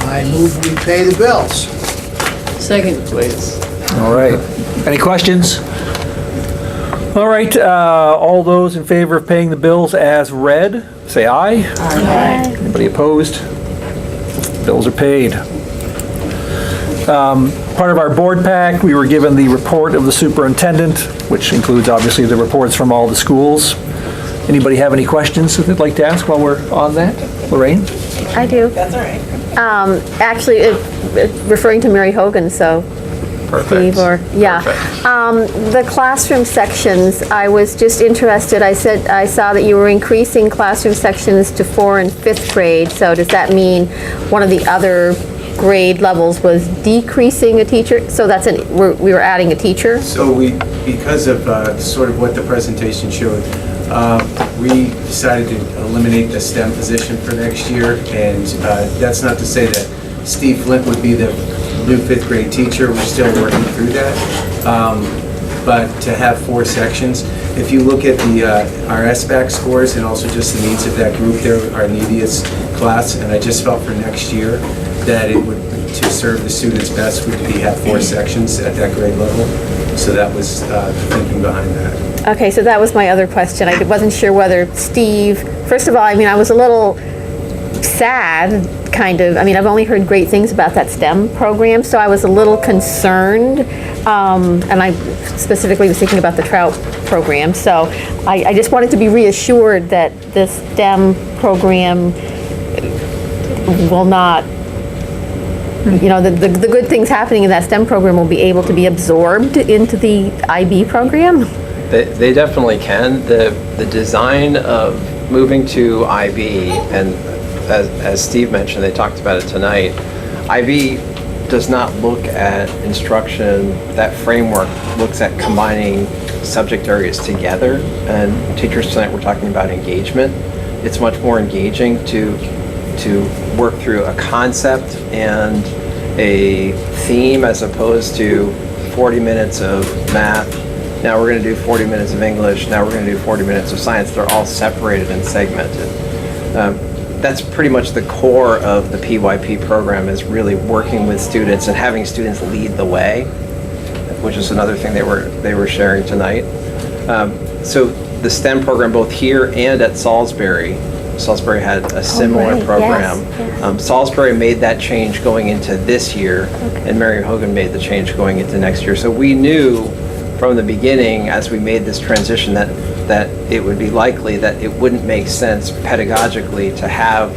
I move we pay the bills. Second. Please. All right. Any questions? All right, all those in favor of paying the bills as read, say aye. Aye. Anybody opposed? Bills are paid. Part of our board pack, we were given the report of the superintendent, which includes obviously the reports from all the schools. Anybody have any questions that they'd like to ask while we're on that? Lorraine? I do. That's all right. Actually, referring to Mary Hogan, so Perfect. Steve or, yeah. The classroom sections, I was just interested, I saw that you were increasing classroom sections to 4th and 5th grade, so does that mean one of the other grade levels was decreasing a teacher? So that's we were adding a teacher? So because of sort of what the presentation showed, we decided to eliminate the STEM position for next year, and that's not to say that Steve Flint would be the new 5th grade teacher. We're still working through that. But to have 4 sections, if you look at our SBAC scores and also just the needs of that group, they're our neediest class, and I just felt for next year that it would, to serve the students best, would be have 4 sections at that grade level. So that was the thinking behind that. Okay, so that was my other question. I wasn't sure whether Steve, first of all, I mean, I was a little sad, kind of. I mean, I've only heard great things about that STEM program, so I was a little concerned. And I specifically was thinking about the Trout program. So I just wanted to be reassured that this STEM program will not, the good things happening in that STEM program will be able to be absorbed into the IB program? They definitely can. The design of moving to IB, and as Steve mentioned, they talked about it tonight, IB does not look at instruction. That framework looks at combining subject areas together, and teachers tonight were talking about engagement. It's much more engaging to work through a concept and a theme as opposed to 40 minutes of math. Now we're going to do 40 minutes of English. Now we're going to do 40 minutes of science. They're all separated and segmented. That's pretty much the core of the PYP program, is really working with students and having students lead the way, which is another thing they were sharing tonight. So the STEM program, both here and at Salisbury had a similar program. Yes. Salisbury made that change going into this year, and Mary Hogan made the change going into next year. So we knew from the beginning, as we made this transition, that it would be likely that it wouldn't make sense pedagogically to have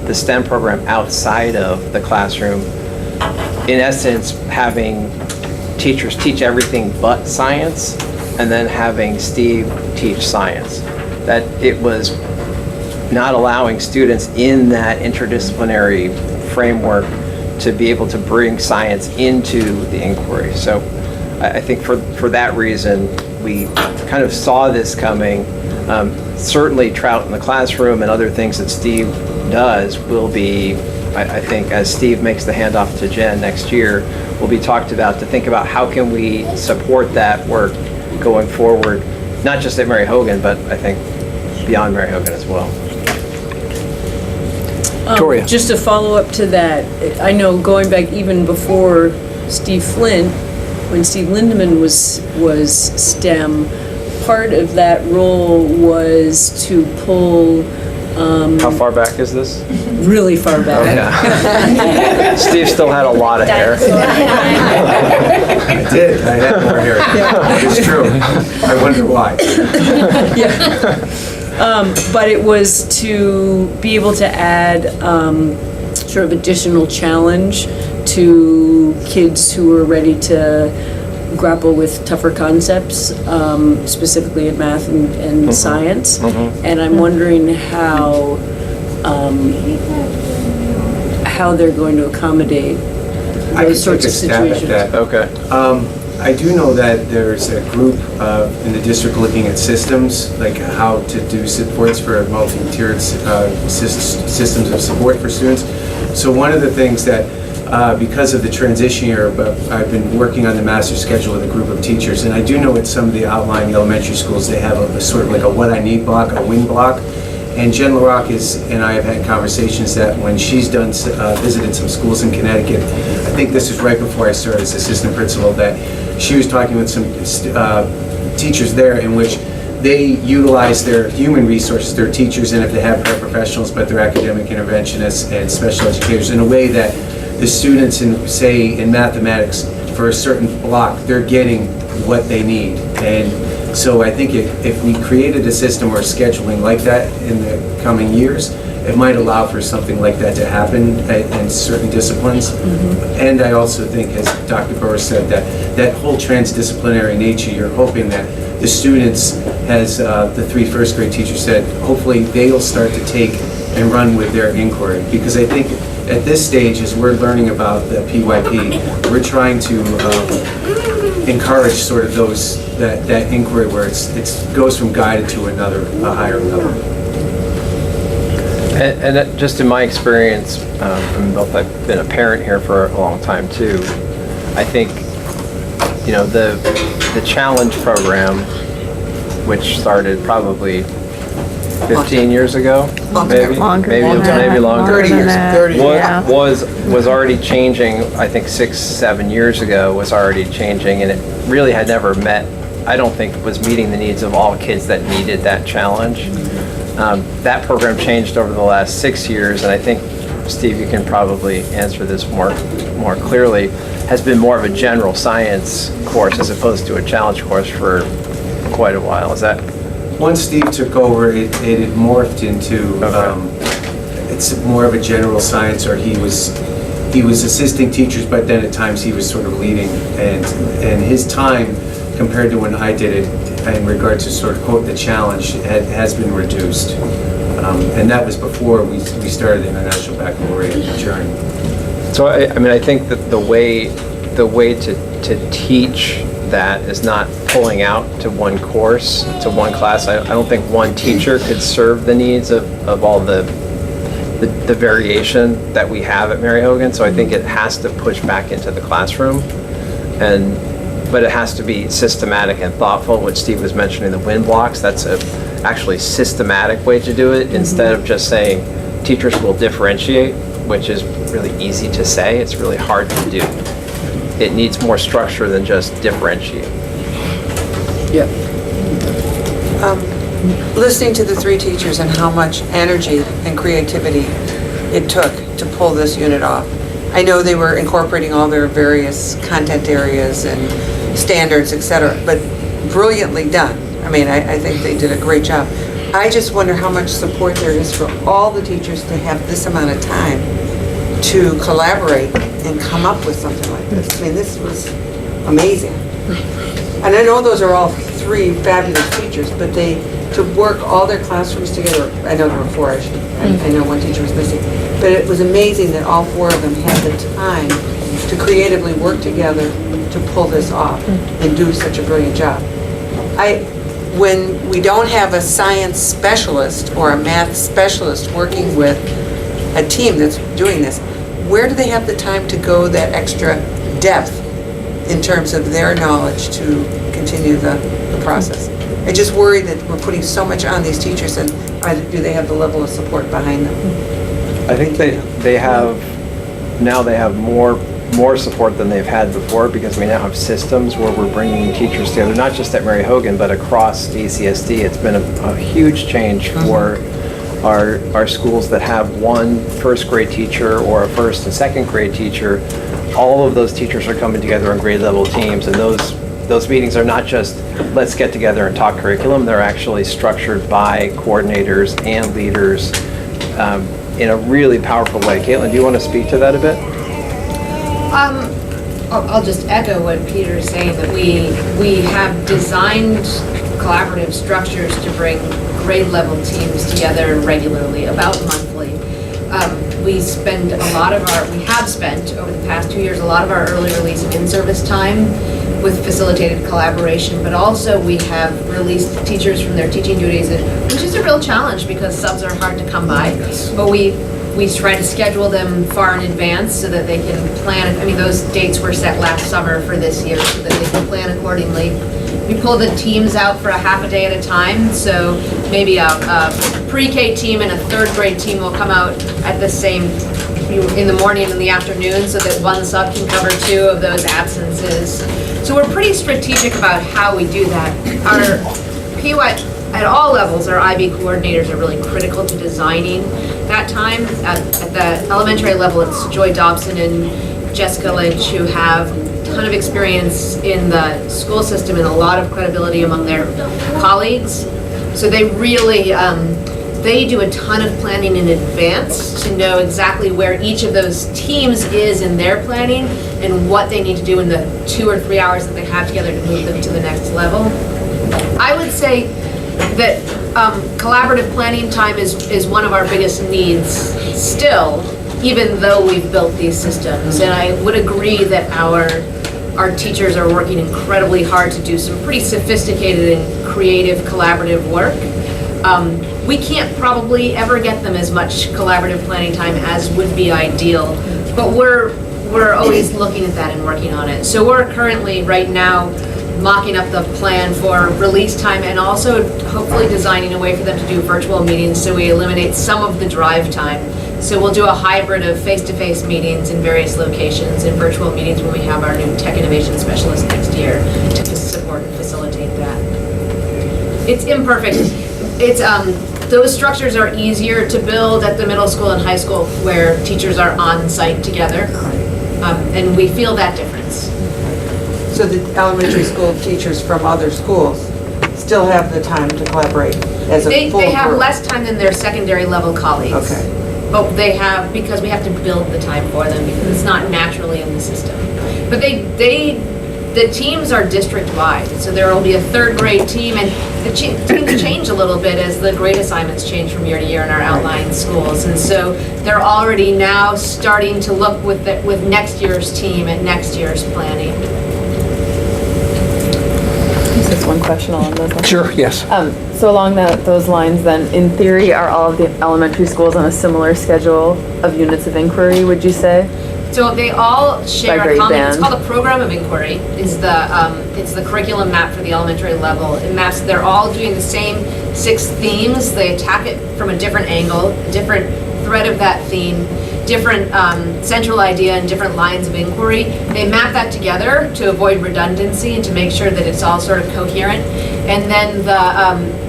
the STEM program outside of the classroom. In essence, having teachers teach everything but science, and then having Steve teach science. That it was not allowing students in that interdisciplinary framework to be able to bring science into the inquiry. So I think for that reason, we kind of saw this coming. Certainly Trout in the classroom and other things that Steve does will be, I think, as Steve makes the handoff to Jen next year, will be talked about to think about how can we support that work going forward, not just at Mary Hogan, but I think beyond Mary Hogan as well. Victoria. Just to follow up to that, I know going back even before Steve Flint, when Steve Lindeman was STEM, part of that role was to pull. How far back is this? Really far back. Oh, yeah. Steve still had a lot of hair. I did. I had more hair. It's true. I wonder why. But it was to be able to add sort of additional challenge to kids who are ready to grapple with tougher concepts, specifically in math and science. And I'm wondering how they're going to accommodate those sorts of situations. Okay. I do know that there's a group in the district looking at systems, like how to do supports for multi-tiered systems of support for students. So one of the things that, because of the transition year, I've been working on the master schedule with a group of teachers, and I do know at some of the outlying elementary schools they have a sort of like a what I need block, a win block. And Jen LaRock and I have had conversations that when she's done visited some schools in Connecticut, I think this was right before I started as assistant principal, that she was talking with some teachers there in which they utilize their human resources, their teachers, and if they have paraprofessionals, but their academic interventionists and special educators in a way that the students say in mathematics for a certain block, they're getting what they need. And so I think if we created a system or scheduling like that in the coming years, it might allow for something like that to happen in certain disciplines. And I also think, as Dr. Burr said, that whole transdisciplinary nature, you're hoping that the students, as the 3 first grade teachers said, hopefully they'll start to take and run with their inquiry. Because I think at this stage, as we're learning about the PYP, we're trying to encourage sort of that inquiry where it goes from guided to a higher level. And just in my experience, I've been a parent here for a long time too. I think, the challenge program, which started probably 15 years ago, maybe longer, 30 years, 30 was already changing. I think 6-7 years ago was already changing, and it really had never met. I don't think was meeting the needs of all kids that needed that challenge. That program changed over the last 6 years, and I think, Steve, you can probably answer this more clearly, has been more of a general science course as opposed to a challenge course for quite a while. Is that? Once Steve took over, it had morphed into it's more of a general science, or he was assisting teachers, but then at times he was sort of leading, and his time compared to when I did it in regard to sort of quote the challenge has been reduced. And that was before we started the International Baccalaureate journey. So I think that the way to teach that is not pulling out to one course, to one class. I don't think one teacher could serve the needs of all the variation that we have at Mary Hogan. So I think it has to push back into the classroom, but it has to be systematic and thoughtful, which Steve was mentioning, the win blocks. That's a actually systematic way to do it, instead of just saying teachers will differentiate, which is really easy to say. It's really hard to do. It needs more structure than just differentiate. Yeah. Listening to the three teachers and how much energy and creativity it took to pull this unit off. I know they were incorporating all their various content areas and standards, etc., but brilliantly done. I mean, I think they did a great job. I just wonder how much support there is for all the teachers to have this amount of time to collaborate and come up with something like this. I mean, this was amazing. And I know those are all three fabulous teachers, but to work all their classrooms together, I know there were four, I know one teacher was missing, but it was amazing that all four of them had the time to creatively work together to pull this off and do such a brilliant job. When we don't have a science specialist or a math specialist working with a team that's doing this, where do they have the time to go that extra depth in terms of their knowledge to continue the process? I just worry that we're putting so much on these teachers, and do they have the level of support behind them? I think they have more support than they've had before, because we now have systems where we're bringing teachers together, not just at Mary Hogan, but across ACSD. It's been a huge change for our schools that have one first grade teacher or a first and second grade teacher. All of those teachers are coming together on grade level teams, and those meetings are not just let's get together and talk curriculum. They're actually structured by coordinators and leaders in a really powerful way. Caitlin, do you want to speak to that a bit? I'll just echo what Peter's saying, that we have designed collaborative structures to bring grade level teams together regularly, about monthly. We have spent over the past 2 years a lot of our early release and in-service time with facilitated collaboration, but also we have released teachers from their teaching duties, which is a real challenge because subs are hard to come by. But we try to schedule them far in advance so that they can plan. I mean, those dates were set last summer for this year so that they can plan accordingly. We pull the teams out for a half a day at a time, so maybe a pre-K team and a third grade team will come out at the same, in the morning and in the afternoon, so that one sub can cover two of those absences. So we're pretty strategic about how we do that. Our PY, at all levels, our IB coordinators are really critical to designing that time. At the elementary level, it's Joy Dobson and Jessica Lynch, who have a ton of experience in the school system and a lot of credibility among their colleagues. So they really, they do a ton of planning in advance to know exactly where each of those teams is in their planning and what they need to do in the 2 or 3 hours that they have together to move them to the next level. I would say that collaborative planning time is one of our biggest needs still, even though we've built these systems. And I would agree that our teachers are working incredibly hard to do some pretty sophisticated and creative collaborative work. We can't probably ever get them as much collaborative planning time as would be ideal, but we're always looking at that and working on it. So we're currently right now mocking up the plan for release time and also hopefully designing a way for them to do virtual meetings so we eliminate some of the drive time. So we'll do a hybrid of face-to-face meetings in various locations and virtual meetings when we have our new tech innovation specialist next year to support and facilitate that. It's imperfect. It's those structures are easier to build at the middle school and high school where teachers are on site together, and we feel that difference. So the elementary school teachers from other schools still have the time to collaborate as a full They have group? less time than their secondary level colleagues. Okay. but they have, because we have to build the time for them, because it's not naturally in the system. But the teams are district-wide, so there will be a third grade team, and the teams change a little bit as the grade assignments change from year to year in our outlying schools. And so they're already now starting to look with next year's team at next year's planning. Just one question along those lines. Sure, yes. So along those lines then, in theory, are all of the elementary schools on a similar schedule of units of inquiry, would you say? So they all share By a grade common, it's band. called a program of inquiry, it's the curriculum map for the elementary level. It maps, they're all doing the same 6 themes, they attack it from a different angle, a different thread of that theme, different central idea and different lines of inquiry. They map that together to avoid redundancy and to make sure that it's all sort of coherent. And then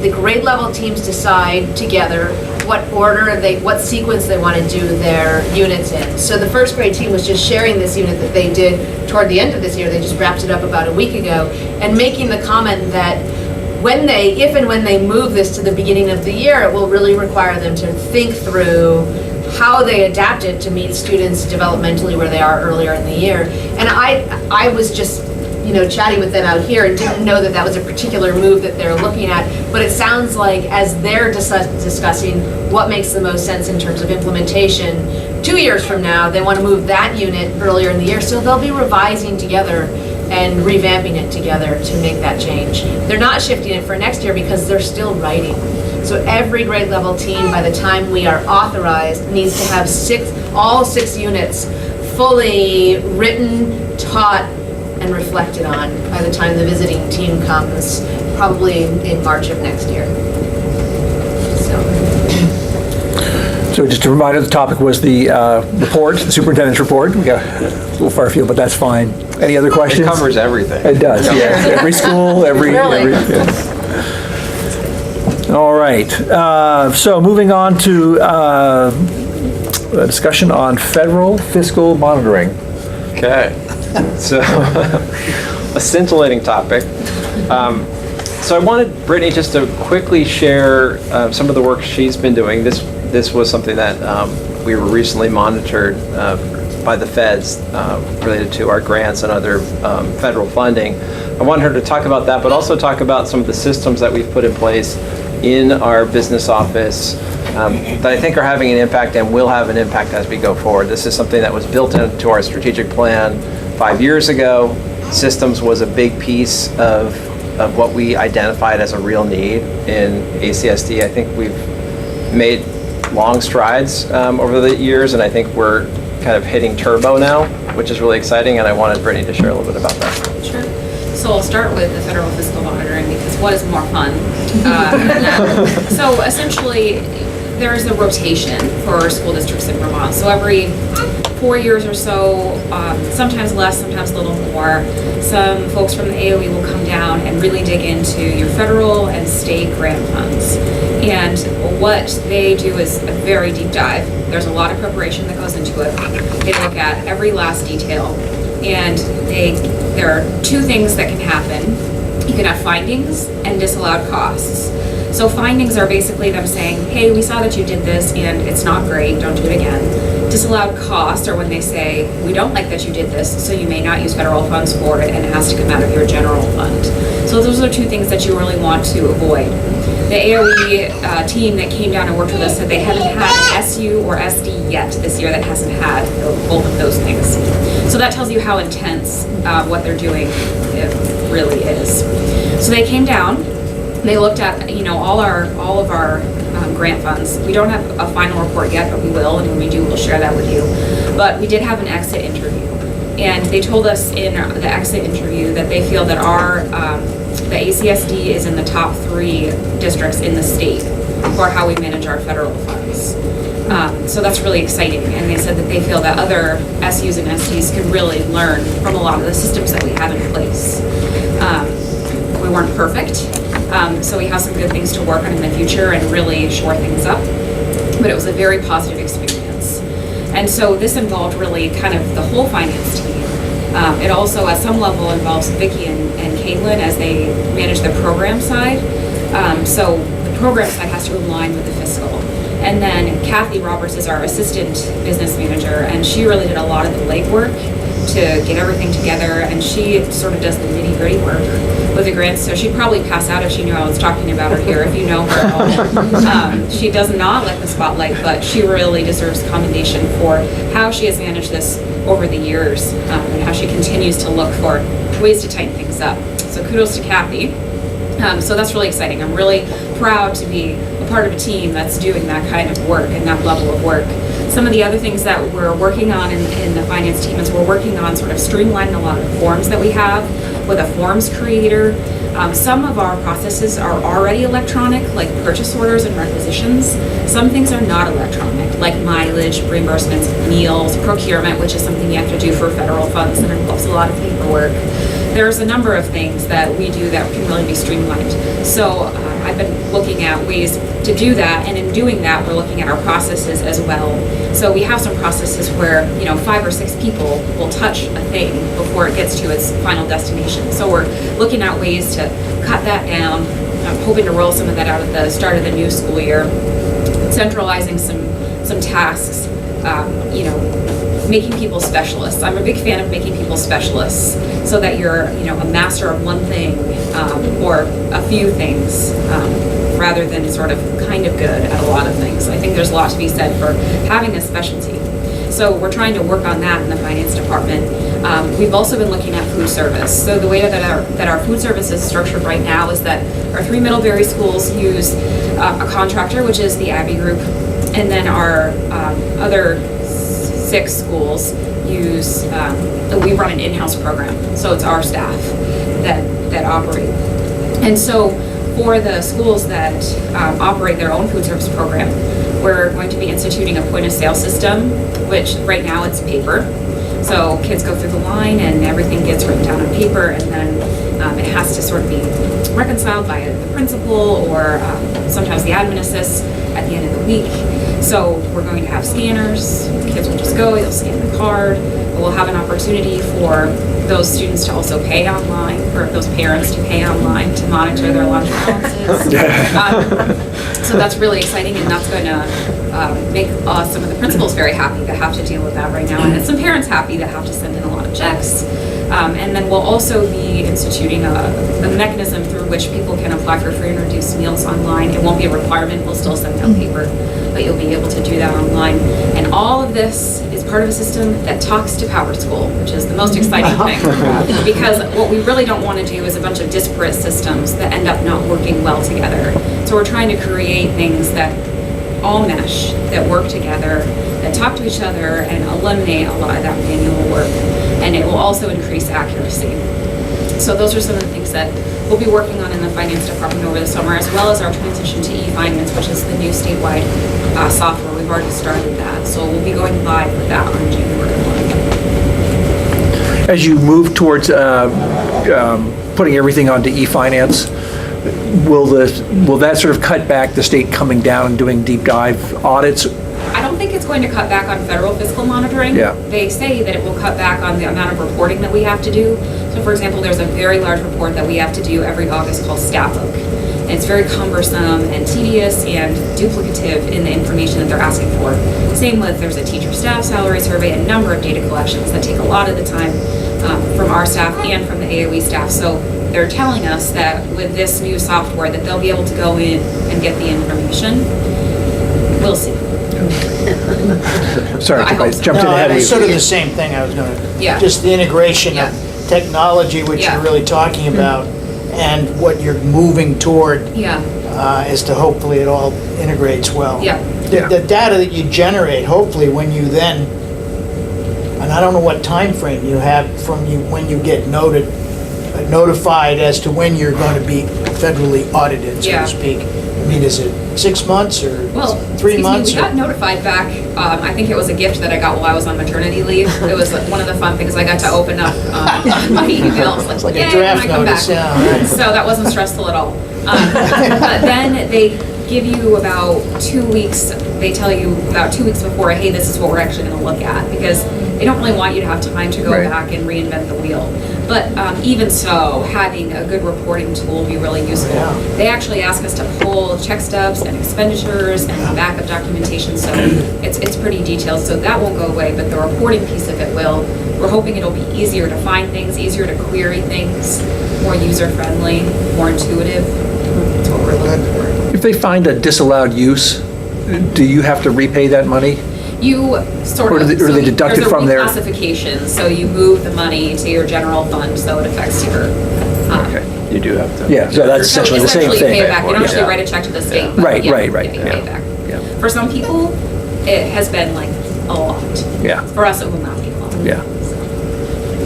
the grade level teams decide together what sequence they want to do their units in. So the first grade team was just sharing this unit that they did toward the end of this year. They just wrapped it up about a week ago, and making the comment that if and when they move this to the beginning of the year, it will really require them to think through how they adapt it to meet students developmentally where they are earlier in the year. And I was just chatting with them out here and didn't know that was a particular move that they're looking at, but it sounds like as they're discussing what makes the most sense in terms of implementation, 2 years from now, they want to move that unit earlier in the year, so they'll be revising together and revamping it together to make that change. They're not shifting it for next year because they're still writing. So every grade level team, by the time we are authorized, needs to have all 6 units fully written, taught, and reflected on by the time the visiting team comes, probably in March of next year. So just a reminder, the topic was the report, the superintendent's report. We got a little far afield, but that's fine. Any other questions? It covers everything. It does, yes. Every school, every yes. All right. So moving on to a discussion on federal fiscal monitoring. Okay. So, a scintillating topic. So I wanted Brittany just to quickly share some of the work she's been doing. This was something that we were recently monitored by the feds related to our grants and other federal funding. I wanted her to talk about that, but also talk about some of the systems that we've put in place in our business office that I think are having an impact and will have an impact as we go forward. This is something that was built into our strategic plan 5 years ago. Systems was a big piece of what we identified as a real need in ACSD. I think we've made long strides over the years, and I think we're kind of hitting turbo now, which is really exciting, and I wanted Brittany to share a little bit about that. Sure. So I'll start with the federal fiscal monitoring because what is more fun than that? So essentially, there is a rotation for school districts in Vermont. So every 4 years or so, sometimes less, sometimes a little more, some folks from the AOE will come down and really dig into your federal and state grant funds. And what they do is a very deep dive. There's a lot of preparation that goes into it. They look at every last detail, and there are 2 things that can happen. You can have findings and disallowed costs. So findings are basically them saying, hey, we saw that you did this and it's not great, don't do it again. Disallowed costs are when they say, we don't like that you did this, so you may not use federal funds for it and it has to come out of your general fund. So those are 2 things that you really want to avoid. The AOE team that came down and worked with us said they haven't had an SU or SD yet this year that hasn't had both of those things. So that tells you how intense what they're doing it really is. So they came down, they looked at all of our grant funds. We don't have a final report yet, but we will, and when we do, we'll share that with you. But we did have an exit interview, and they told us in the exit interview that they feel that the ACSD is in the top 3 districts in the state for how we manage our federal funds. So that's really exciting, and they said that they feel that other SUs and SDs can really learn from a lot of the systems that we have in place. We weren't perfect, so we have some good things to work on in the future and really shore things up, but it was a very positive experience. And so this involved really kind of the whole finance team. It also, at some level, involves Vicki and Caitlin as they manage the program side. So the program side has to align with the fiscal. And then Kathy Roberts is our assistant business manager, and she really did a lot of the legwork to get everything together, and she sort of does the nitty-gritty work with the grants. So she'd probably pass out if she knew I was talking about her here, if you know her at all. She does not like the spotlight, but she really deserves commendation for how she has managed this over the years, and how she continues to look for ways to tighten things up. So kudos to Kathy. So that's really exciting. I'm really proud to be a part of a team that's doing that kind of work and that level of work. Some of the other things that we're working on in the finance team is we're working on sort of streamlining a lot of the forms that we have with a forms creator. Some of our processes are already electronic, like purchase orders and requisitions. Some things are not electronic, like mileage, reimbursements, meals, procurement, which is something you have to do for federal funds and involves a lot of paperwork. There's a number of things that we do that can really be streamlined. So I've been looking at ways to do that, and in doing that, we're looking at our processes as well. So we have some processes where, 5 or 6 people will touch a thing before it gets to its final destination. So we're looking at ways to cut that down. I'm hoping to roll some of that out at the start of the new school year, centralizing some tasks, making people specialists. I'm a big fan of making people specialists so that you're, a master of one thing or a few things rather than sort of kind of good at a lot of things. I think there's a lot to be said for having a specialty. So we're trying to work on that in the finance department. We've also been looking at food service. So the way that our food service is structured right now is that our 3 Middlebury schools use a contractor, which is the Abbey Group, and then our other 6 schools use, we run an in-house program, so it's our staff that operate. And so for the schools that operate their own food service program, we're going to be instituting a point-of-sale system, which right now it's paper. So kids go through the line and everything gets written down on paper, and then it has to sort of be reconciled by the principal or sometimes the admin assists at the end of the week. So we're going to have scanners. Kids will just go, they'll scan the card. We'll have an opportunity for those students to also pay online, or those parents to pay online to monitor their lunch balances. So that's really exciting, and that's going to make some of the principals very happy that have to deal with that right now, and some parents happy that have to send in a lot of checks. And then we'll also be instituting a mechanism through which people can apply for free and reduced meals online. It won't be a requirement, we'll still send out paper, but you'll be able to do that online. And all of this is part of a system that talks to PowerSchool, which is the most exciting thing. Because what we really don't want to do is a bunch of disparate systems that end up not working well together. So we're trying to create things that all mesh, that work together, that talk to each other and eliminate a lot of that manual work. And it will also increase accuracy. So those are some of the things that we'll be working on in the finance department over the summer, as well as our transition to e-finance, which is the new statewide software. We've already started that. So we'll be going live with that on January 1. As you move towards putting everything onto e-finance, will that sort of cut back the state coming down and doing deep dive audits? I don't think it's going to cut back on federal fiscal monitoring. Yeah. They say that it will cut back on the amount of reporting that we have to do. So for example, there's a very large report that we have to do every August called Staff Book. And it's very cumbersome and tedious and duplicative in the information that they're asking for. Same with, there's a teacher staff salary survey, a number of data collections that take a lot of the time from our staff and from the AOE staff. So they're telling us that with this new software that they'll be able to go in and get the information. We'll see. Sorry, I jumped in ahead of you. It's sort of the same thing I was going to, Yeah. just the integration of technology, which Yeah. you're really talking about, and what you're moving toward Yeah. as to hopefully it all integrates well. Yeah. The data that you generate, hopefully when you then, and I don't know what time frame you have from when you get notified as to when you're going to be federally audited, so Yeah. to speak. I mean, is it 6 months or 3 months? We got notified back. I think it was a gift that I got while I was on maternity leave. It was one of the fun things. I got to open up my emails. It's like yay, a draft when I come notice, back. yeah. Right. So that wasn't stressful at all. But then they give you about 2 weeks. They tell you about 2 weeks before, hey, this is what we're actually going to look at, because they don't really want you to have time to go Right. back and reinvent the wheel. But even so, having a good reporting tool will be really useful. They actually ask us to pull check stubs and expenditures and backup documentation, so it's pretty detailed, so that won't go away, but the reporting piece of it will. We're hoping it'll be easier to find things, easier to query things, more user-friendly, more intuitive. That's what we're looking for. If they find a disallowed use, do you have to repay that money? You sort Or of. do they deduct it from their- There's a reclassification, so you move the money to your general fund, so it affects your. Okay, you do have to. Yeah, so that's essentially the same Essentially, you thing. pay it back. You don't actually Yeah. write a check to the state. but Right, yeah, right, right. You pay it back. Yeah. For some people, it has been like a lot. Yeah, For us, it will not be a lot. yeah.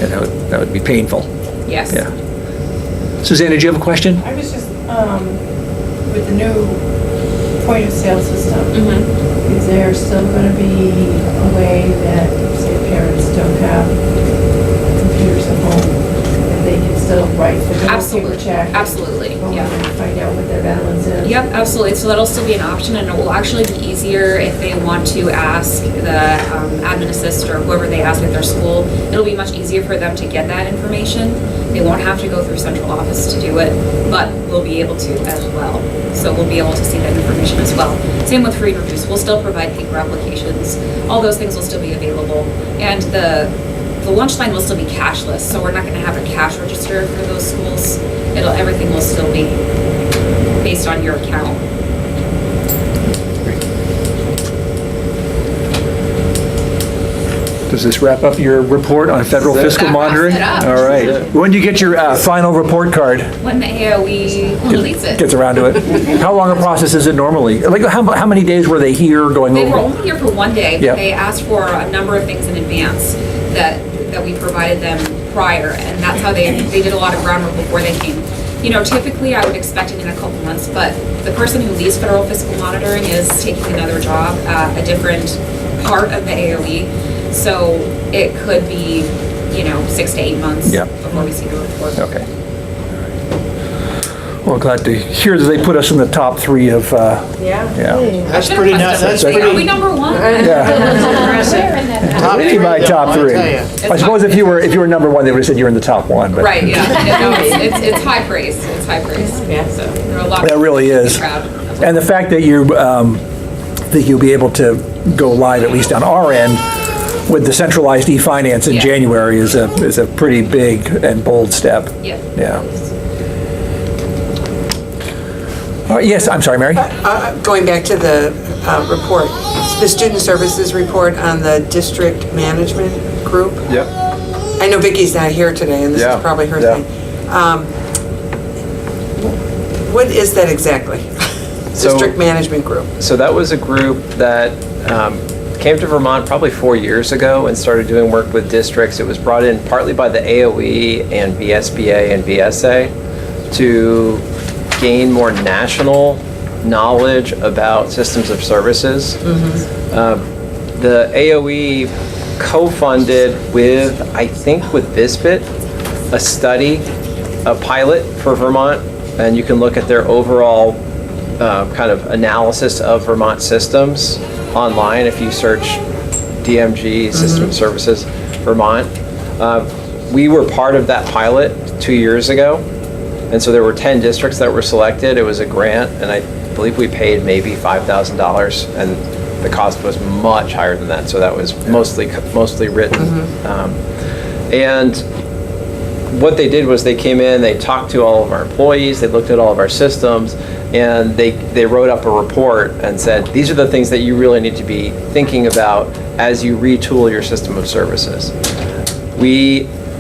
Yeah, that would be painful. Yes. Yeah. Suzanne, did you have a question? I was just, with the new point of sale system, is there still going to be a way that, say, parents don't have computers at home, that they can still write the Absolutely. paper check? Absolutely, yeah. And find out what their balance is? Yep, absolutely. So that'll still be an option, and it will actually be easier if they want to ask the admin assist or whoever they ask at their school. It'll be much easier for them to get that information. They won't have to go through central office to do it, but we'll be able to as well. So we'll be able to see that information as well. Same with free and reduced. We'll still provide paper applications. All those things will still be available. And the lunch line will still be cashless, so we're not going to have a cash register for those schools. Everything will still be based on your account. Does this wrap up your report on federal That's it. fiscal That wraps monitoring? it up. All right. When do you get your final report card? When the AOE releases it. Gets around to it. How long a process is it normally? Like, how many days were they here going They were over? only here for one day, but Yep. they asked for a number of things in advance that we provided them prior, and that's how they did a lot of groundwork before they came. You know, typically I would expect it in a couple months, but the person who leads federal fiscal monitoring is taking another job at a different part of the AOE, so it could be, 6 to 8 months Yep. before we see the report. Okay. Well, glad to hear that they put us in the top 3 of, yeah. That's pretty nice. That's Are we pretty. number one? Top Maybe my three, top I'll 3. tell you. I suppose if you were number 1, they would have said you're in the top 1, but. Right, yeah. No, it's high praise. It's high praise. Yeah. So there are a lot. That really is. Proud. And the fact that you'll be able to go live, at least on our end, with the centralized e-finance in Yeah. January is a pretty big and bold step. Yeah. Yeah. Yes, I'm sorry, Mary? Going back to the report, the student services report on the district management group. Yep. I know Vicky's not here today, and this Yeah, is probably her yeah. thing. What is that exactly? So- District management group. So that was a group that came to Vermont probably 4 years ago and started doing work with districts. It was brought in partly by the AOE and VSBA and VSA to gain more national knowledge about systems of services. The AOE co-funded with, I think with BISBIT, a study, a pilot for Vermont, and you can look at their overall kind of analysis of Vermont systems online if you search DMG, System Services Vermont. We were part of that pilot 2 years ago, and so there were 10 districts that were selected. It was a grant, and I believe we paid maybe $5,000, and the cost was much higher than that, so that was mostly written. And what they did was they came in, they talked to all of our employees, they looked at all of our systems, and they wrote up a report and said, these are the things that you really need to be thinking about as you retool your system of services.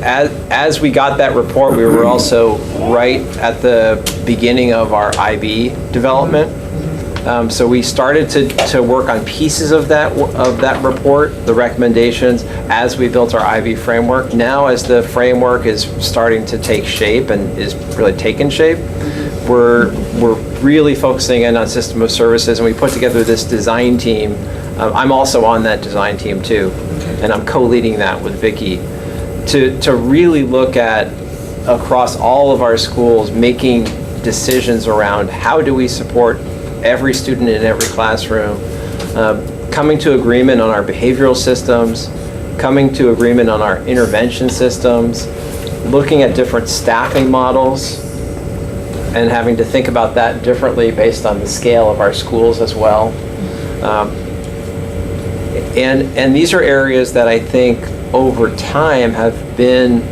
As we got that report, we were also right at the beginning of our IB development. So we started to work on pieces of that report, the recommendations, as we built our IB framework. Now, as the framework is starting to take shape and is really taking shape, we're really focusing in on system of services, and we put together this design team. I'm also on that design team too, and I'm co-leading that with Vicki to really look at across all of our schools, making decisions around how do we support every student in every classroom, coming to agreement on our behavioral systems, coming to agreement on our intervention systems, looking at different staffing models, and having to think about that differently based on the scale of our schools as well. And these are areas that I think over time have been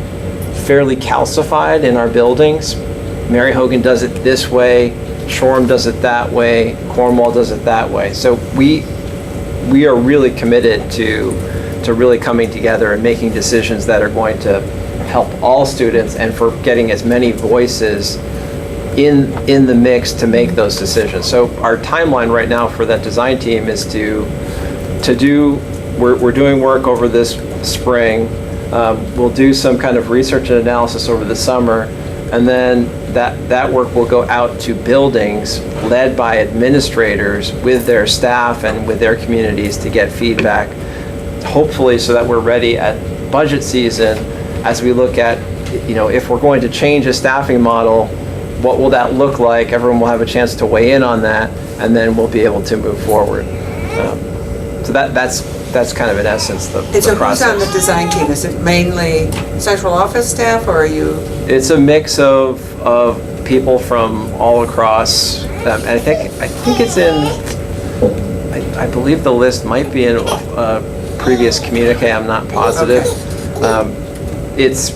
fairly calcified in our buildings. Mary Hogan does it this way, Shoreham does it that way, Cornwall does it that way. So we are really committed to really coming together and making decisions that are going to help all students, and for getting as many voices in the mix to make those decisions. So our timeline right now for that design team is we're doing work over this spring. We'll do some kind of research and analysis over the summer, and then that work will go out to buildings led by administrators with their staff and with their communities to get feedback, hopefully so that we're ready at budget season as we look at, if we're going to change a staffing model, what will that look like? Everyone will have a chance to weigh in on that, and then we'll be able to move forward. So that's kind of in essence the So process. who's on the design team? Is it mainly central office staff, or are you? It's a mix of people from all across. And I think it's in. I believe the list might be in a previous communique. I'm not positive. Okay. It's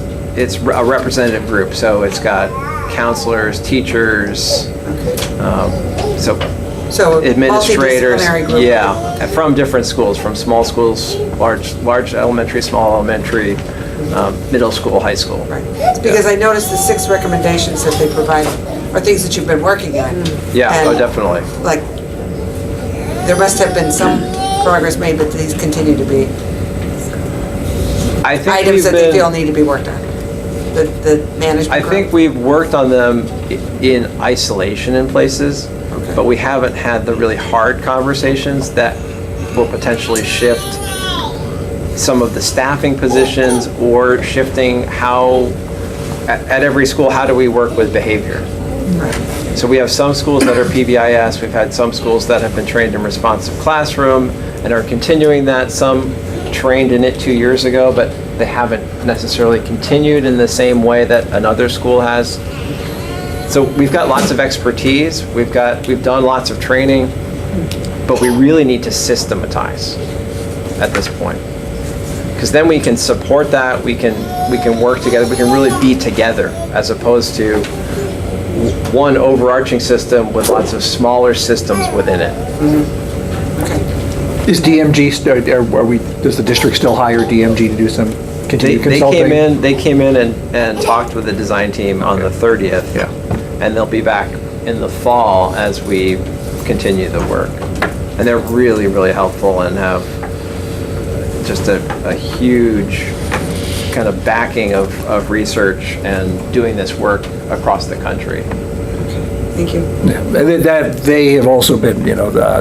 a representative group, so it's got counselors, teachers, so administrators, multidisciplinary group. yeah, from different schools, from small schools, large elementary, small elementary, middle school, high school. Right. Because I noticed the 6 recommendations that they provide are things that you've been working on. Yeah, And, definitely. Like, there must have been some progress made, but these continue to be I think items that they feel need to be worked on. The management I group. think we've worked on them in isolation in places, but we haven't had the really hard conversations that will potentially shift some of the staffing positions, or shifting how, at every school, how do we work with behavior? So we have some schools that are PBIS, we've had some schools that have been trained in responsive classroom and are continuing that, some trained in it 2 years ago, but they haven't necessarily continued in the same way that another school has. So we've got lots of expertise, we've done lots of training, but we really need to systematize at this point. Because then we can support that, we can work together, we can really be together, as opposed to one overarching system with lots of smaller systems within it. Is DMG, does the district still hire DMG to do some continued consulting? They came in and talked with the design team on the 30th. Yeah. And they'll be back in the fall as we continue the work. And they're really, really helpful and have just a huge kind of backing of research and doing this work across the country. Thank you. Yeah, they have also been,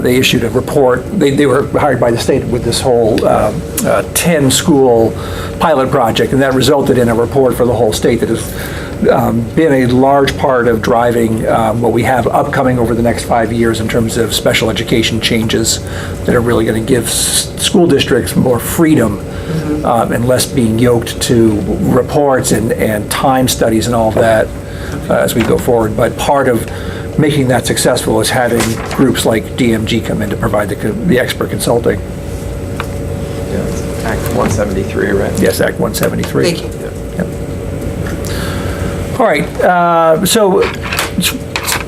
they issued a report. They were hired by the state with this whole 10-school pilot project, and that resulted in a report for the whole state that has been a large part of driving what we have upcoming over the next 5 years in terms of special education changes that are really going to give school districts more freedom and less being yoked to reports and time studies and all of that as we go forward. But part of making that successful is having groups like DMG come in to provide the expert consulting. Yeah, it's Act 173, right? Yes, Act 173. Thank you. Yep. All right, so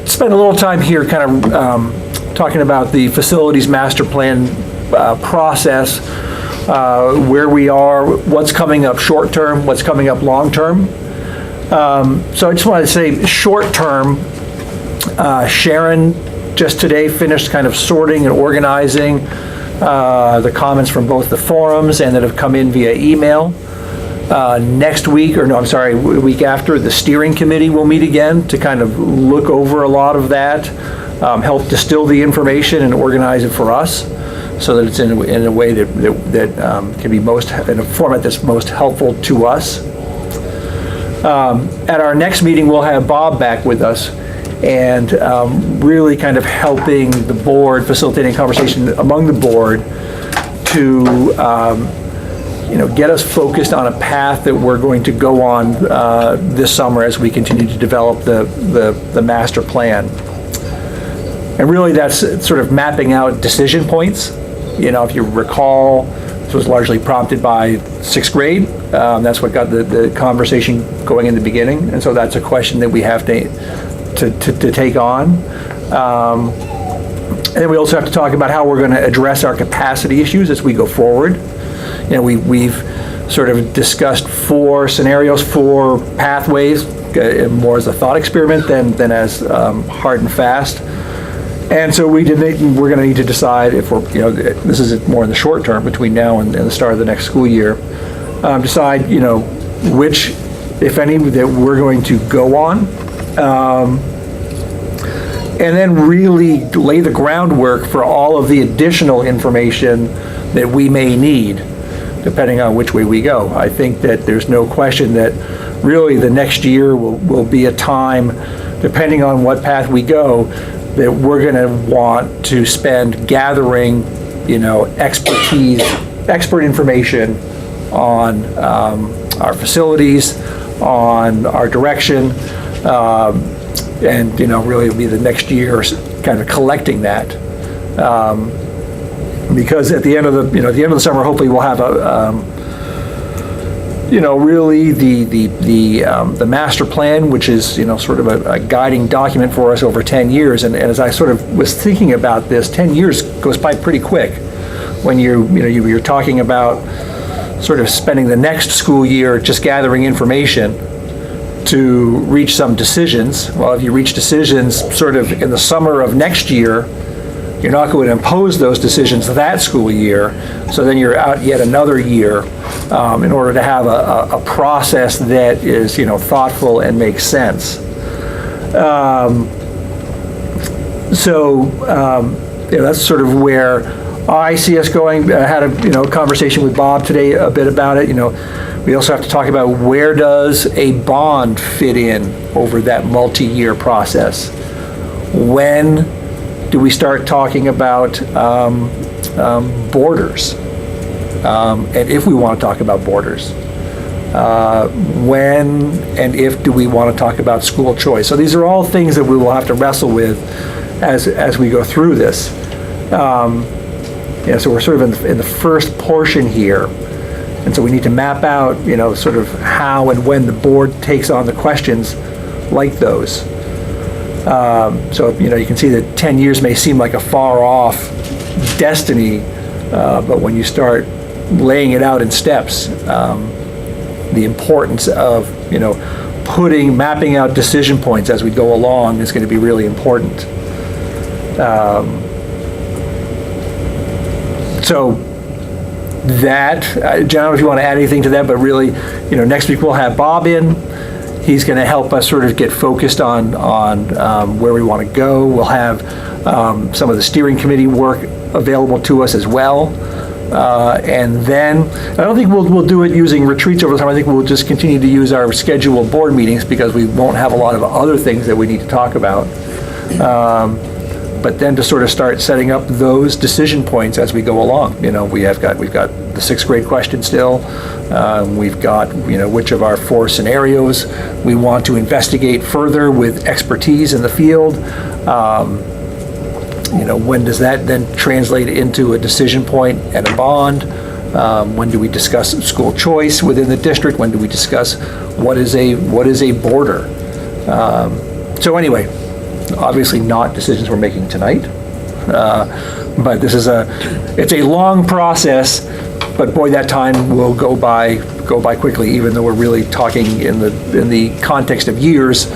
spend a little time here kind of talking about the facilities master plan process, where we are, what's coming up short term, what's coming up long term. So I just wanted to say short term, Sharon just today finished kind of sorting and organizing the comments from both the forums and that have come in via email. Next week, week after, the steering committee will meet again to kind of look over a lot of that, help distill the information and organize it for us so that it's in a way that can be in a format that's most helpful to us. At our next meeting, we'll have Bob back with us and really kind of helping the board, facilitating conversation among the board to get us focused on a path that we're going to go on this summer as we continue to develop the master plan. And really, that's sort of mapping out decision points. If you recall, this was largely prompted by 6th grade. That's what got the conversation going in the beginning. And so that's a question that we have to take on. And then we also have to talk about how we're going to address our capacity issues as we go forward. We've sort of discussed 4 scenarios, 4 pathways, more as a thought experiment than as hard and fast. And so we're going to need to decide if this is more in the short term between now and the start of the next school year, decide, which, if any, that we're going to go on. And then really lay the groundwork for all of the additional information that we may need, depending on which way we go. I think that there's no question that really the next year will be a time, depending on what path we go, that we're going to want to spend gathering, expert information on our facilities, on our direction, and really it'll be the next year kind of collecting that, because at the end of the summer, hopefully we'll have really the master plan, which is sort of a guiding document for us over 10 years. And as I sort of was thinking about this, 10 years goes by pretty quick when you're talking about sort of spending the next school year just gathering information to reach some decisions. Well, if you reach decisions sort of in the summer of next year, you're not going to impose those decisions that school year, so then you're out yet another year in order to have a process that is, thoughtful and makes sense. That's sort of where I see us going. I had a conversation with Bob today a bit about it. We also have to talk about where does a bond fit in over that multi-year process? When do we start talking about borders? And if we want to talk about borders, when and if do we want to talk about school choice? So these are all things that we will have to wrestle with as we go through this. So we're sort of in the first portion here. And so we need to map out, sort of how and when the board takes on the questions like those. So you can see that 10 years may seem like a far off destiny, but when you start laying it out in steps, the importance of, mapping out decision points as we go along is going to be really important. So that, John, if you want to add anything to that, but really, next week we'll have Bob in. He's going to help us sort of get focused on where we want to go. We'll have some of the steering committee work available to us as well. And then, I don't think we'll do it using retreats over time. I think we'll just continue to use our scheduled board meetings because we won't have a lot of other things that we need to talk about. But then to sort of start setting up those decision points as we go along. We've got the 6th grade question still. We've got, which of our 4 scenarios we want to investigate further with expertise in the field. When does that then translate into a decision point and a bond? When do we discuss school choice within the district? When do we discuss what is a border? So anyway, obviously not decisions we're making tonight, but this is it's a long process, but boy, that time will go by quickly, even though we're really talking in the context of years,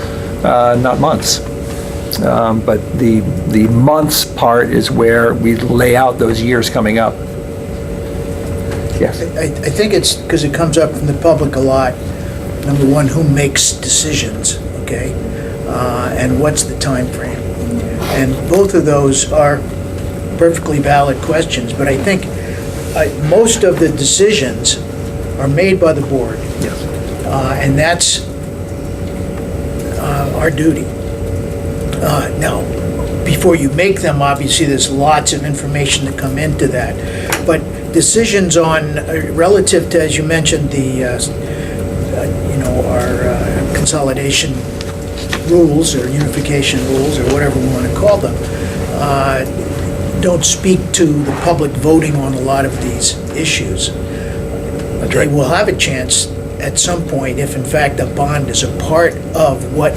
not months. But the months part is where we lay out those years coming up. Yes. I think it's because it comes up from the public a lot. Number one, who makes decisions, okay? And what's the time frame? And both of those are perfectly valid questions, but I think most of the decisions are made by the board. Yes. And that's our duty. Now, before you make them, obviously, there's lots of information to come into that. But decisions on, relative to, as you mentioned, the, our consolidation rules or unification rules or whatever we want to call them, don't speak to the public voting on a lot of these issues. They will have a chance at some point, if in fact a bond is a part of what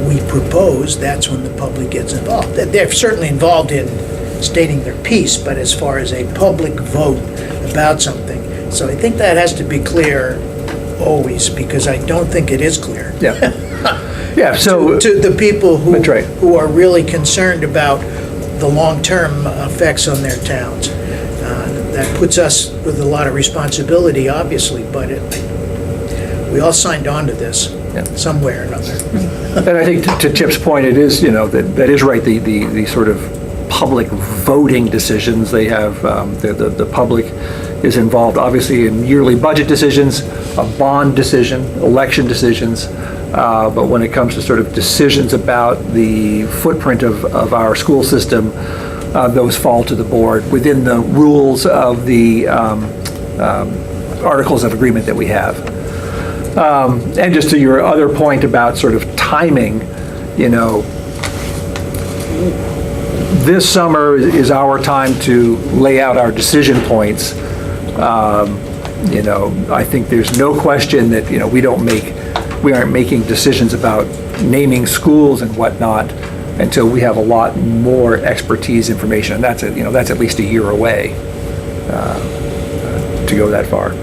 we propose, that's when the public gets involved. They're certainly involved in stating their piece, but as far as a public vote about something. So I think that has to be clear always, because I don't think it is clear. Yeah. Yeah, so... To the people who are really concerned about the long-term effects on their towns. That puts us with a lot of responsibility, obviously, but we all signed on to this somewhere or another. And I think to Chip's point, it is, that is right, the sort of public voting decisions they have, the public is involved obviously in yearly budget decisions, a bond decision, election decisions, but when it comes to sort of decisions about the footprint of our school system, those fall to the board within the rules of the articles of agreement that we have. And just to your other point about sort of timing, this summer is our time to lay out our decision points. I think there's no question that, we aren't making decisions about naming schools and whatnot until we have a lot more expertise information, and that's at least a year away to go that far.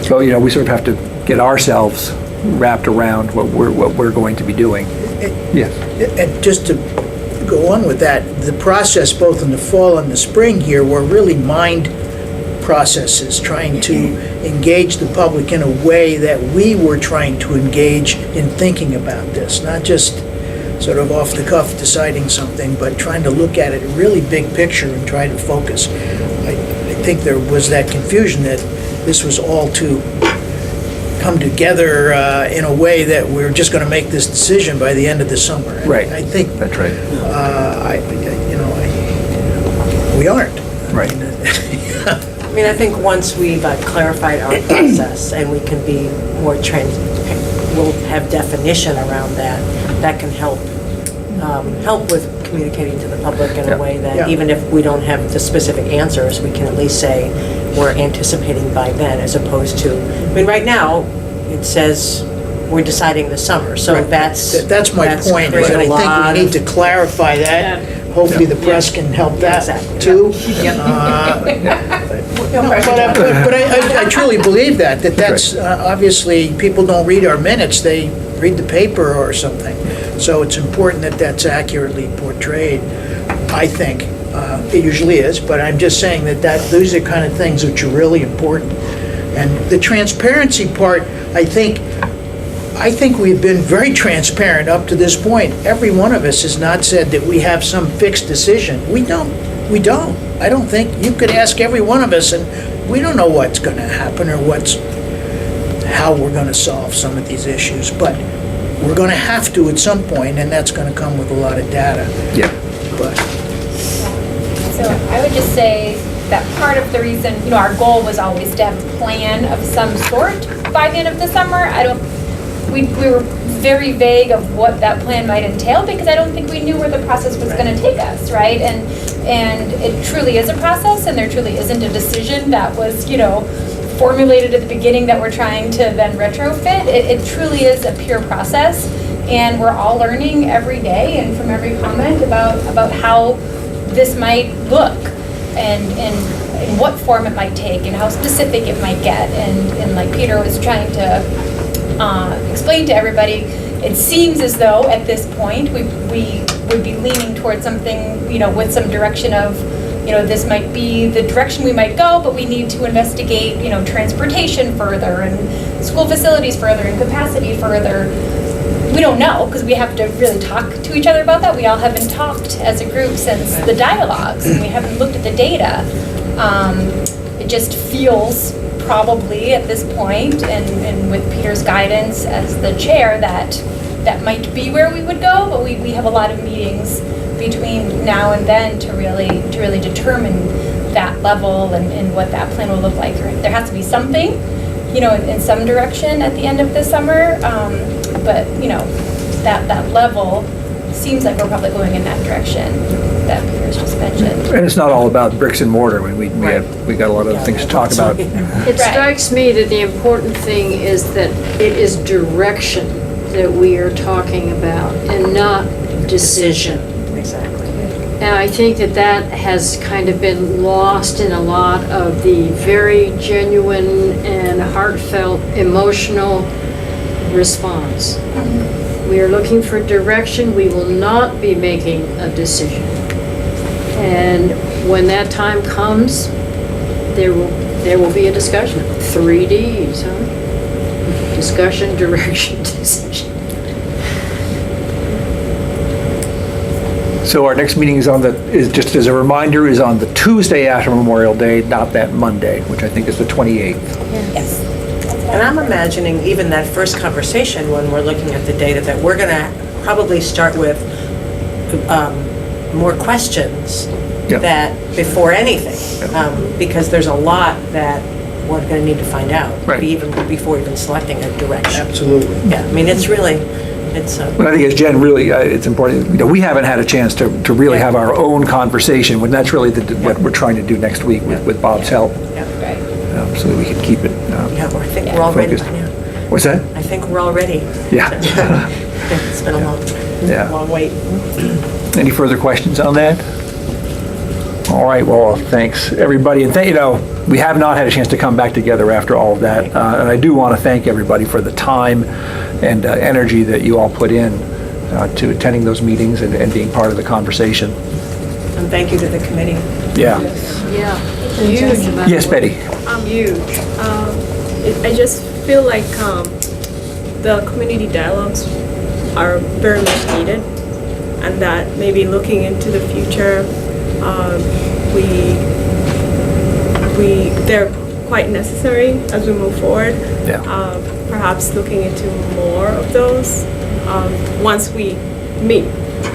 So we sort of have to get ourselves wrapped around what we're going to be doing. Yes. And just to go on with that, the process both in the fall and the spring here were really mind processes, trying to engage the public in a way that we were trying to engage in thinking about this, not just sort of off the cuff deciding something, but trying to look at it really big picture and try to focus. I think there was that confusion that this was all to come together in a way that we're just going to make this decision by the end of the summer. Right. I think that's right. We aren't. Right. I think once we've clarified our process and we can be more we'll have definition around that, that can help with communicating to the public in a way that even if we don't have the specific answers, we can at least say we're anticipating by then, as opposed to, right now, it says we're deciding this summer, so that's my point. I think we need to clarify that. Hopefully the press can help that too. But I truly believe that's obviously, people don't read our minutes, they read the paper or something. So it's important that that's accurately portrayed, I think. It usually is, but I'm just saying that those are kind of things which are really important. And the transparency part, I think we've been very transparent up to this point. Every one of us has not said that we have some fixed decision. We don't. I don't think. You could ask every one of us, and we don't know what's going to happen or how we're going to solve some of these issues. But we're going to have to at some point, and that's going to come with a lot of data. Yeah. But. So I would just say that part of the reason, our goal was always to have a plan of some sort by the end of the summer. We were very vague of what that plan might entail, because I don't think we knew where the process was going to take us, right? And it truly is a process, and there truly isn't a decision that was, formulated at the beginning that we're trying to then retrofit. It truly is a pure process, and we're all learning every day and from every comment about how this might look and in what form it might take and how specific it might get. And like Peter was trying to explain to everybody, it seems as though at this point we would be leaning towards something, with some direction of, this might be the direction we might go, but we need to investigate, transportation further and school facilities further and capacity further. We don't know, because we have to really talk to each other about that. We all haven't talked as a group since the dialogues, and we haven't looked at the data. It just feels probably at this point, and with Peter's guidance as the chair, that might be where we would go, but we have a lot of meetings between now and then to really determine that level and what that plan will look like. There has to be something, in some direction at the end of the summer. But, that level seems like we're probably going in that direction that Peter's just mentioned. And it's not all about bricks and mortar. We got a lot of things to talk about. It strikes me that the important thing is that it is direction that we are talking about and not decision. Exactly. And I think that has kind of been lost in a lot of the very genuine and heartfelt emotional response. We are looking for direction. We will not be making a decision. And when that time comes, there will be a discussion. 3 Ds, huh? Discussion, direction, decision. So our next meeting is just as a reminder, is on the Tuesday after Memorial Day, not that Monday, which I think is the 28th. Yes. And I'm imagining even that first conversation when we're looking at the data, that we're going to probably start with more questions that before anything, because there's a lot that we're going to need to find out, even before even selecting a direction. Absolutely. Yeah, I mean, it's really, it's... But I think as Jen really, it's important, we haven't had a chance to really have our own conversation, when that's really what we're trying to do next week with Bob's help. So that we can keep it I think we're all ready focused. by now. What's that? I think we're all ready. Yeah. It's been a long wait. Any further questions on that? All right, well, thanks, everybody. And we have not had a chance to come back together after all of that. And I do want to thank everybody for the time and energy that you all put in to attending those meetings and being part of the conversation. And thank you to the committee. Yeah. Yeah. Huge. Yes, Betty. Huge. I just feel like the community dialogues are very much needed, and that maybe looking into the future, they're quite necessary as we move forward. Yeah. Perhaps looking into more of those once we meet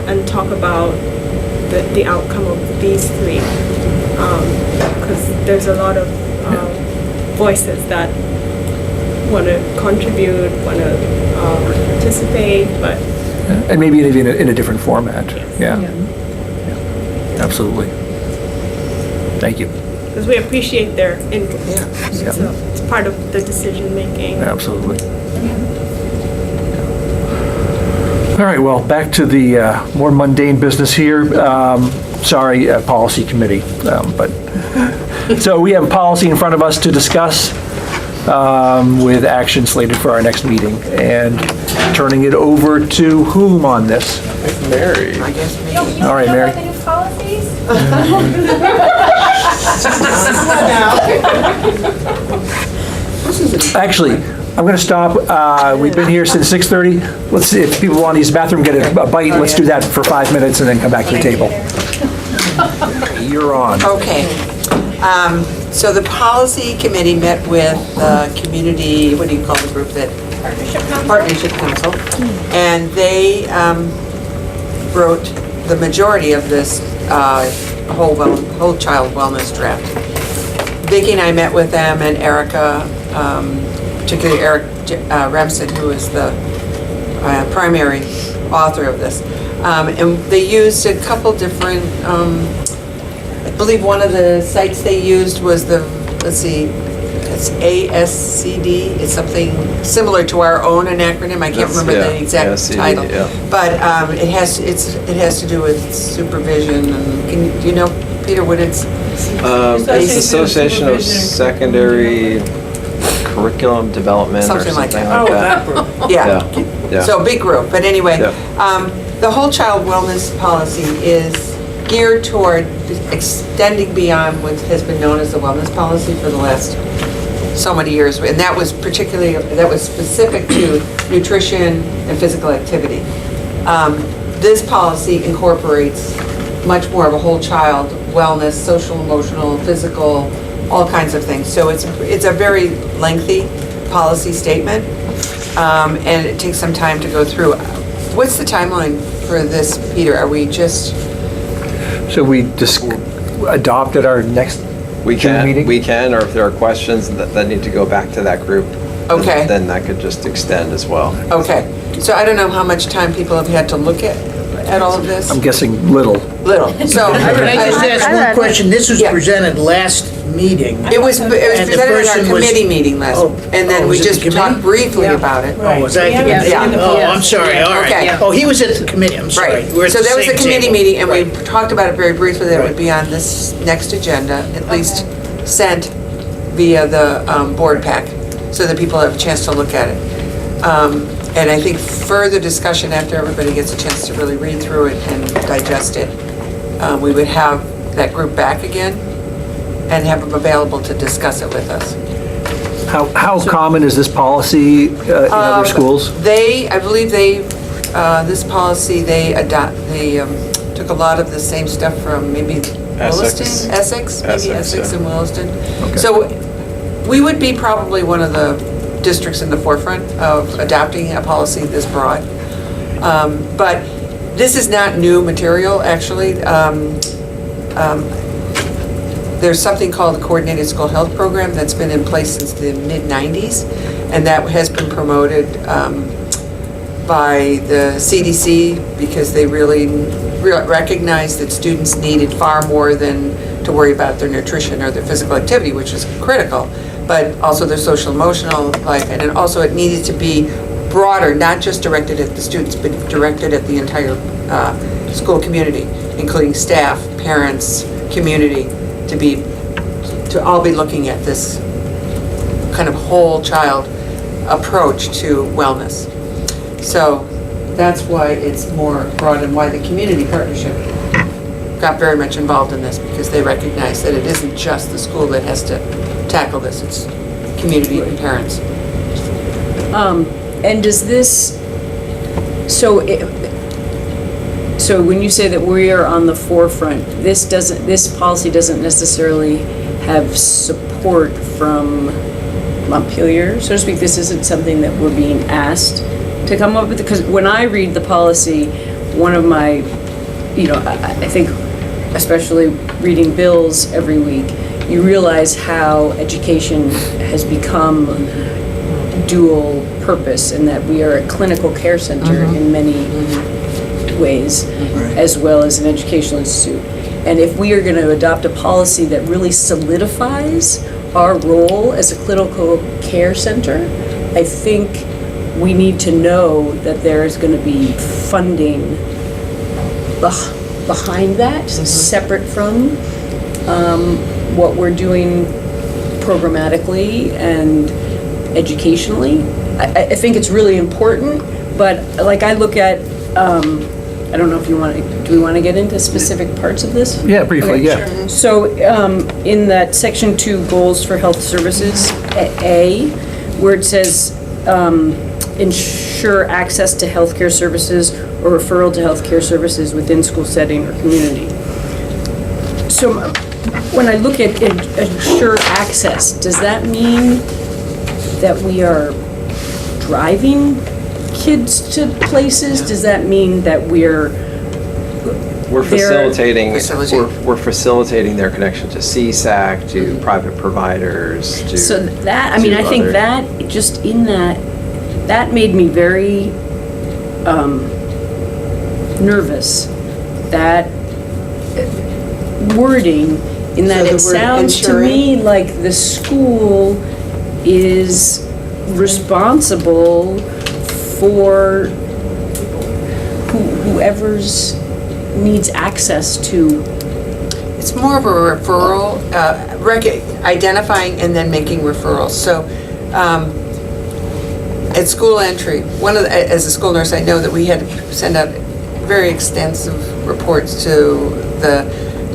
and talk about the outcome of these 3, because there's a lot of voices that want to contribute, want to participate, but... And maybe even in a different format. Yeah. Absolutely. Thank you. Because we appreciate their input. So it's part of the decision making. Absolutely. All right, well, back to the more mundane business here. Sorry, policy committee, but so we have a policy in front of us to discuss with action slated for our next meeting, and turning it over to whom on this? Mary. I guess me. All right, Mary. The new policies? Actually, I'm going to stop. We've been here since 6:30. Let's see if people want to use the bathroom, get a bite. Let's do that for 5 minutes and then come back to the table. You're on. Okay. So the policy committee met with the community, what do you call the group that? Partnership Council. And they wrote the majority of this whole child wellness draft. Vicki and I met with them, and Erica, particularly Eric Remsen, who is the primary author of this. And they used a couple different, I believe one of the sites they used was it's ASCD. It's something similar to our own, an acronym. I can't remember the exact ASCD, title. yeah. But it has to do with supervision. And do you know, Peter, what it's? It's Association of Secondary Curriculum Development or something like that. that group. Yeah. So big group. But anyway, the whole child wellness policy is geared toward extending beyond what has been known as the wellness policy for the last so many years. And that was specific to nutrition and physical activity. This policy incorporates much more of a whole child wellness, social, emotional, physical, all kinds of things. So it's a very lengthy policy statement, and it takes some time to go through. What's the timeline for this, Peter? Are we just... So we just adopted our next We June meeting? we can, or if there are questions that need to go back to that group, Okay. then that could just extend as well. Okay, so I don't know how much time people have had to look at all of this. I'm guessing little. Little, so. Can I just ask one question? This was Yeah. presented last meeting. It was And the presented at person our was- committee meeting last, Oh, and then oh, we was it the just committee? talked briefly about it. Oh, was that? We haven't Yeah. seen the Oh, I'm policy. sorry, all Okay. right. Oh, he was at the committee, I'm sorry. Right, We're at so the that was same a committee table. meeting, and we Right. talked about it very briefly, that it would be on this next agenda, at least sent via the board pack, so that people have a chance to look at it. And I think further discussion after everybody gets a chance to really read through it and digest it, we would have that group back again and have them available to discuss it with us. How common is this policy in other schools? I believe this policy, they took a lot of the same stuff from maybe Williston, Essex, maybe Essex and Williston. So we would be probably one of the districts in the forefront of adopting a policy this broad. But this is not new material, actually. There's something called the Coordinated School Health Program that's been in place since the mid-90s, and that has been promoted by the CDC because they really recognized that students needed far more than to worry about their nutrition or their physical activity, which is critical, but also their social emotional life, and then also it needed to be broader, not just directed at the students, but directed at the entire school community, including staff, parents, community, to all be looking at this kind of whole child approach to wellness. So that's why it's more broad and why the community partnership got very much involved in this, because they recognize that it isn't just the school that has to tackle this, it's community and parents. And does this, so when you say that we are on the forefront, this policy doesn't necessarily have support from Montpelier, so to speak. This isn't something that we're being asked to come up with, because when I read the policy, one of my, I think, especially reading bills every week, you realize how education has become dual purpose, and that we are a clinical care center in many ways, as well as an educational institute. And if we are going to adopt a policy that really solidifies our role as a clinical care center, I think we need to know that there is going to be funding behind that, separate from what we're doing programmatically and educationally. I think it's really important, but like I look at, I don't know if you want to, do we want to get into specific parts of this? Yeah, briefly, Okay. yeah. So in that section 2, goals for health services, A, where it says ensure access to healthcare services or referral to healthcare services within school setting or community. So when I look at ensure access, does that mean that we are driving kids to places? Does that mean that we're facilitating, we're facilitating their connection to CSAC, to private providers, to. So that, I mean, I think that, just in that made me very nervous. That wording, in that So the it word sounds to me like the school is responsible for whoever's needs access to. It's more of a referral, identifying and then making referrals. So at school entry, as a school nurse, I know that we had to send out very extensive reports to the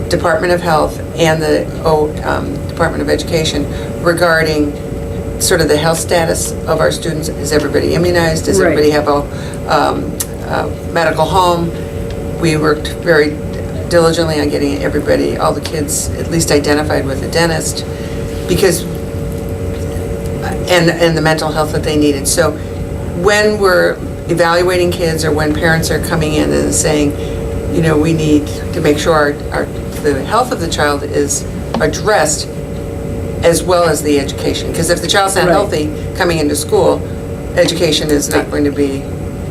Department of Health and the Department of Education regarding sort of the health status of our students. Is everybody immunized? Does everybody have a medical home? We worked very diligently on getting everybody, all the kids, at least identified with a dentist, because, and the mental health that they needed. So when we're evaluating kids, or when parents are coming in and saying, we need to make sure the health of the child is addressed, as well as the education. Because if the child's not Right. healthy coming into school, education is not going to be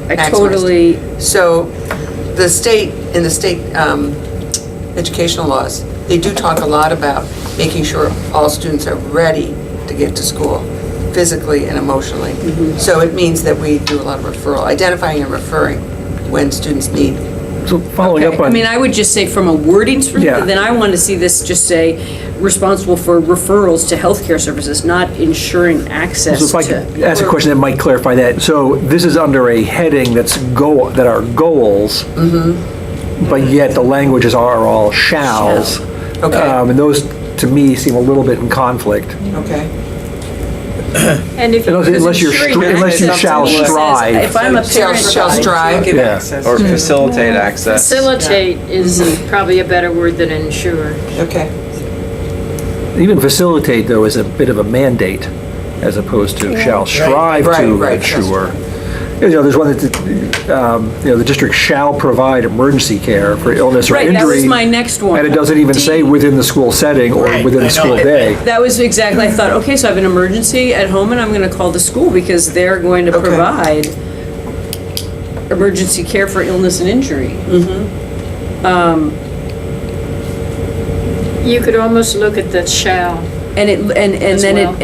I maximized. totally, So the state, in the state educational laws, they do talk a lot about making sure all students are ready to get to school, physically and emotionally. So it means that we do a lot of referral, identifying and referring when students need. So following up I on, mean, I would just say from a wording perspective, Yeah. then I want to see this just say responsible for referrals to healthcare services, not ensuring access so if I to. could ask a question that might clarify that. So this is under a heading that are goals, but yet the languages are all shalls. Okay. And those, to me, seem a little bit in conflict. Okay. And if Unless you shall strive. If I'm a parent. Shall strive. Give access. Or facilitate access. Facilitate is probably a better word than ensure. Okay. Even facilitate, though, is a bit of a mandate, as opposed to shall strive to Right. ensure. You know, there's one that, the district shall provide emergency care for illness or Right, injury. that was my next one. And it doesn't even say within the school setting or Right, within I the school know. day. That was exactly, I thought, okay, so I have an emergency at home and I'm going to call the school because they're going to Okay. provide emergency care for illness and injury. You could almost look at the shall. And it, and As then well.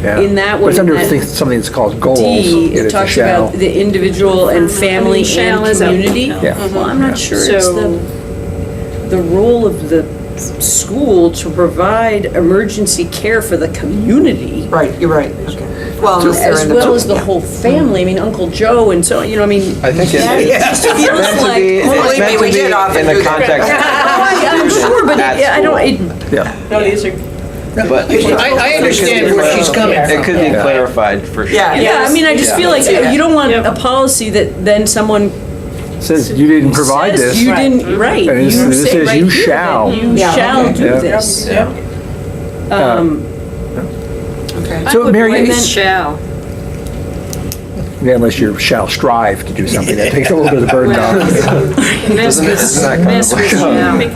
Yeah. in that But one, it's under in that something that's called goals. D, and it it's a talks shall. about the individual and family shall and is a- community. Yeah. Well, I'm not sure it's So- the role of the school to provide emergency care for the community. Right, you're right. Okay. Well, unless they're As in the well as the yeah. whole family, I mean, Uncle Joe and so, I mean. I think it's just feels meant to like- be, Believe it's me, meant to we be did often in do the that. context. I'm sure, but At I don't, it, Yeah. No, these are. But I understand where she's coming from. it could be clarified for sure. Yeah. yeah, I mean, I just Yeah. feel like Yeah. you don't want a policy that then someone Says you didn't provide says this. you didn't, right. And this- You this say says right you here that shall. You Yeah, shall okay. do Yeah. this. Okay. So Mary, I meant shall. yeah, unless you shall strive to do something, that takes a little bit of the burden off. Doesn't that kind Miss of with like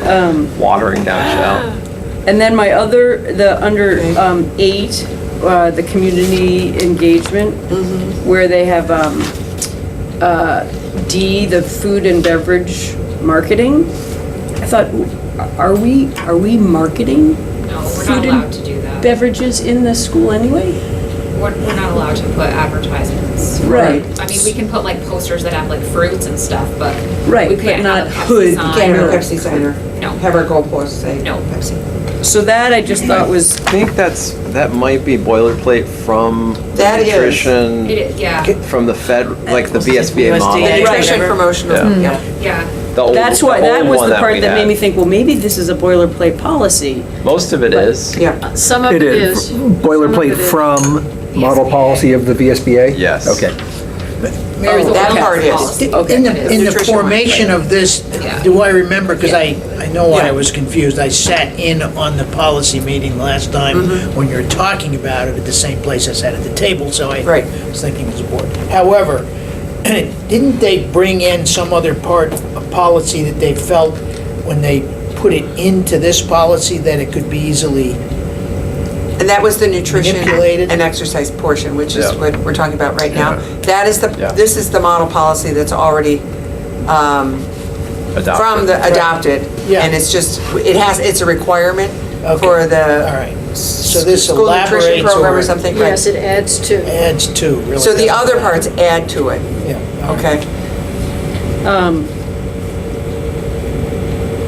shall. watering down shell? And then my other, under 8, the community engagement, where they have D, the food and beverage marketing. I thought, are we marketing No, we're not food allowed and to do that. beverages in the school anyway? We're not allowed to put advertisements. Right. I mean, we can put like posters that have like fruits and stuff, but Right, we but can't not have a hood Pepsi sign. Can't have a No. Pepsi sign or No. have our goalposts say No. Pepsi. So that I just thought was, I think that might be boilerplate from That is. nutrition, It is, yeah, from the Fed, like the BSBA model. The nutrition whatever. promotional, Yeah. yeah. yeah. The old- that's why, the that old was one the part we that made had. me think, well, maybe this is a boilerplate policy. Most of it is. Yeah. Some of It it is is. boilerplate from model policy of the VSBA? Yes. Okay. Mary, Oh, that okay. part is. Policy. In the Nutrition one, formation of this, Yeah. do I remember, because I know why Yeah. I was confused, I sat in on the policy meeting last time when you were talking about it at the same place I sat at the table, so I Right. was thinking it was a board. However, didn't they bring in some other part of policy that they felt when they put it into this policy that it could be easily, And that was the nutrition Manipulated. and exercise portion, which is Yeah. what we're talking about right now. Yeah. That is Yeah. this is the model policy that's already Adopted. from the adopted. Yeah. And it's just, it's a requirement Okay. for the all right. So this school nutrition elaborates program or or something, right? Yes, it adds to. adds to, really. So the doesn't other add. parts add to it, Yeah. okay?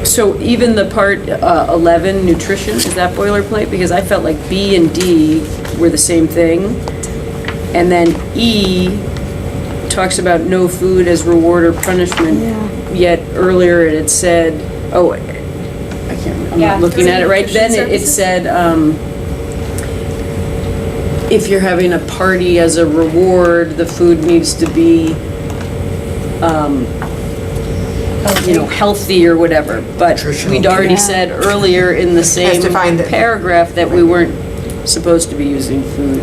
So even the part 11, nutrition, is that boilerplate? Because I felt like B and D were the same thing. And then E talks about no food as reward or punishment. Yet earlier it had said, oh, I can't, I'm Yeah, not looking at it right. Then nutrition it said, if you're having a party as a reward, the food needs to be, healthy or whatever, but Nutritional. we'd already said earlier in the same defined it. paragraph that we weren't supposed to be using food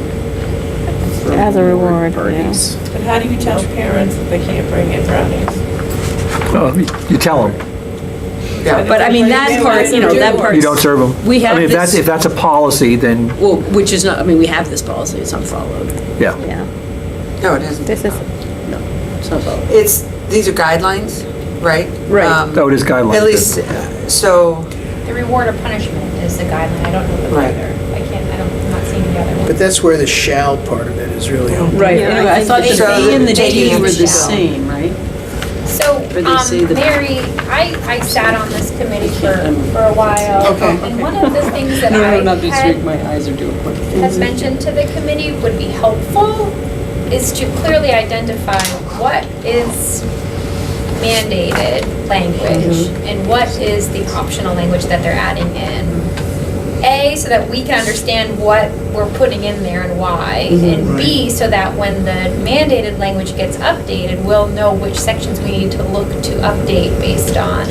for As a reward, parties. But how do you tell parents that they can't bring in brownies? Well, you tell them. But I mean, that part, you know, that part. You don't serve them? We have I mean, this. if that's a policy, then, Well, which is not, I mean, we have this policy, it's unfollowed. yeah. Yeah. No, it isn't. This is, No, it's not followed. These are guidelines, right? Right. Oh, it is guidelines. At least, so, The reward or punishment is the guideline, I don't know the Right. other, I'm not seeing the other one. But that's where the shall part of it is really helpful. Right, anyway, I thought the So B and the taking D of were the the shall. same, right? So, Or they say the- Mary, I sat on this committee for a while. Okay. And one of the things that No, I not this had week, my eyes are doing quick. has mentioned to the committee would be helpful is to clearly identify what is mandated language and what is the optional language that they're adding in. A, so that we can understand what we're putting in there and why, and B, so that when the mandated language gets updated, we'll know which sections we need to look to update based on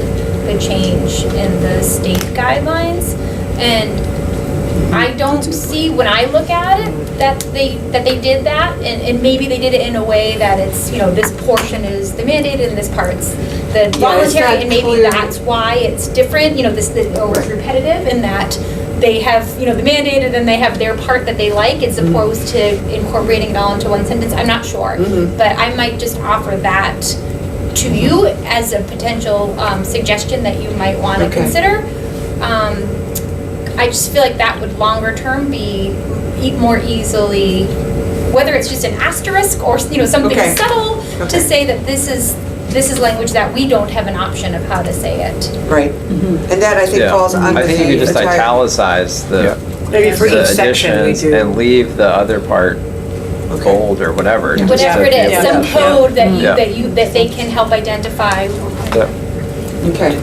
the change in the state guidelines. And I don't see, when I look at it, that they did that, and maybe they did it in a way that it's, you know, this portion is the mandated and this part's the voluntary, and maybe that's why it's different, you know, or it's repetitive in that they have, you know, the mandated and they have their part that they like as opposed to incorporating it all into one sentence. I'm not sure, but I might just offer that to you as a potential suggestion that you might want to consider. I just feel like that would longer term be more easily, whether it's just an asterisk or, you know, something subtle to say that this is language that we don't have an option of how to say it. right. And that, I think, Yeah. falls under the. I think you could just entire- italicize the Maybe for the each section we additions do. and leave the other part bold or whatever. just Whatever to it is, be able some to- code that Yeah. that they can help identify. Yeah. Okay.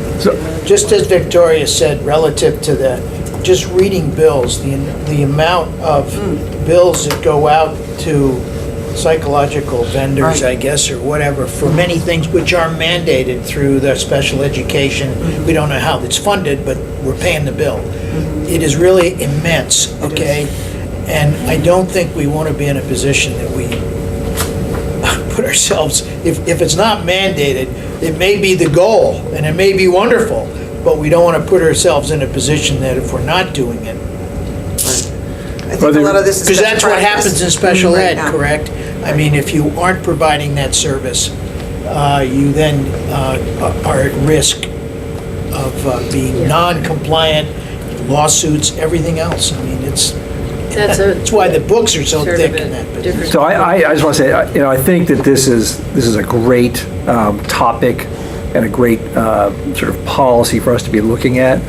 Just as Victoria said, relative to the, just reading bills, the amount of bills that go out to psychological vendors, I guess, or whatever, for many things which are mandated through the special education. We don't know how it's funded, but we're paying the bill. It is really immense, okay? And I don't think we want to be in a position that we put ourselves, if it's not mandated, it may be the goal, and it may be wonderful, but we don't want to put ourselves in a position that if we're not doing it. I think a lot of this is. Because that's what best practice. happens in special Right ed, now. correct? I mean, if you aren't providing that service, you then are at risk of being non-compliant, lawsuits, everything else. I mean, that's why the books are so thick in that business. So I just want to say, you know, I think that this is a great topic and a great sort of policy for us to be looking at.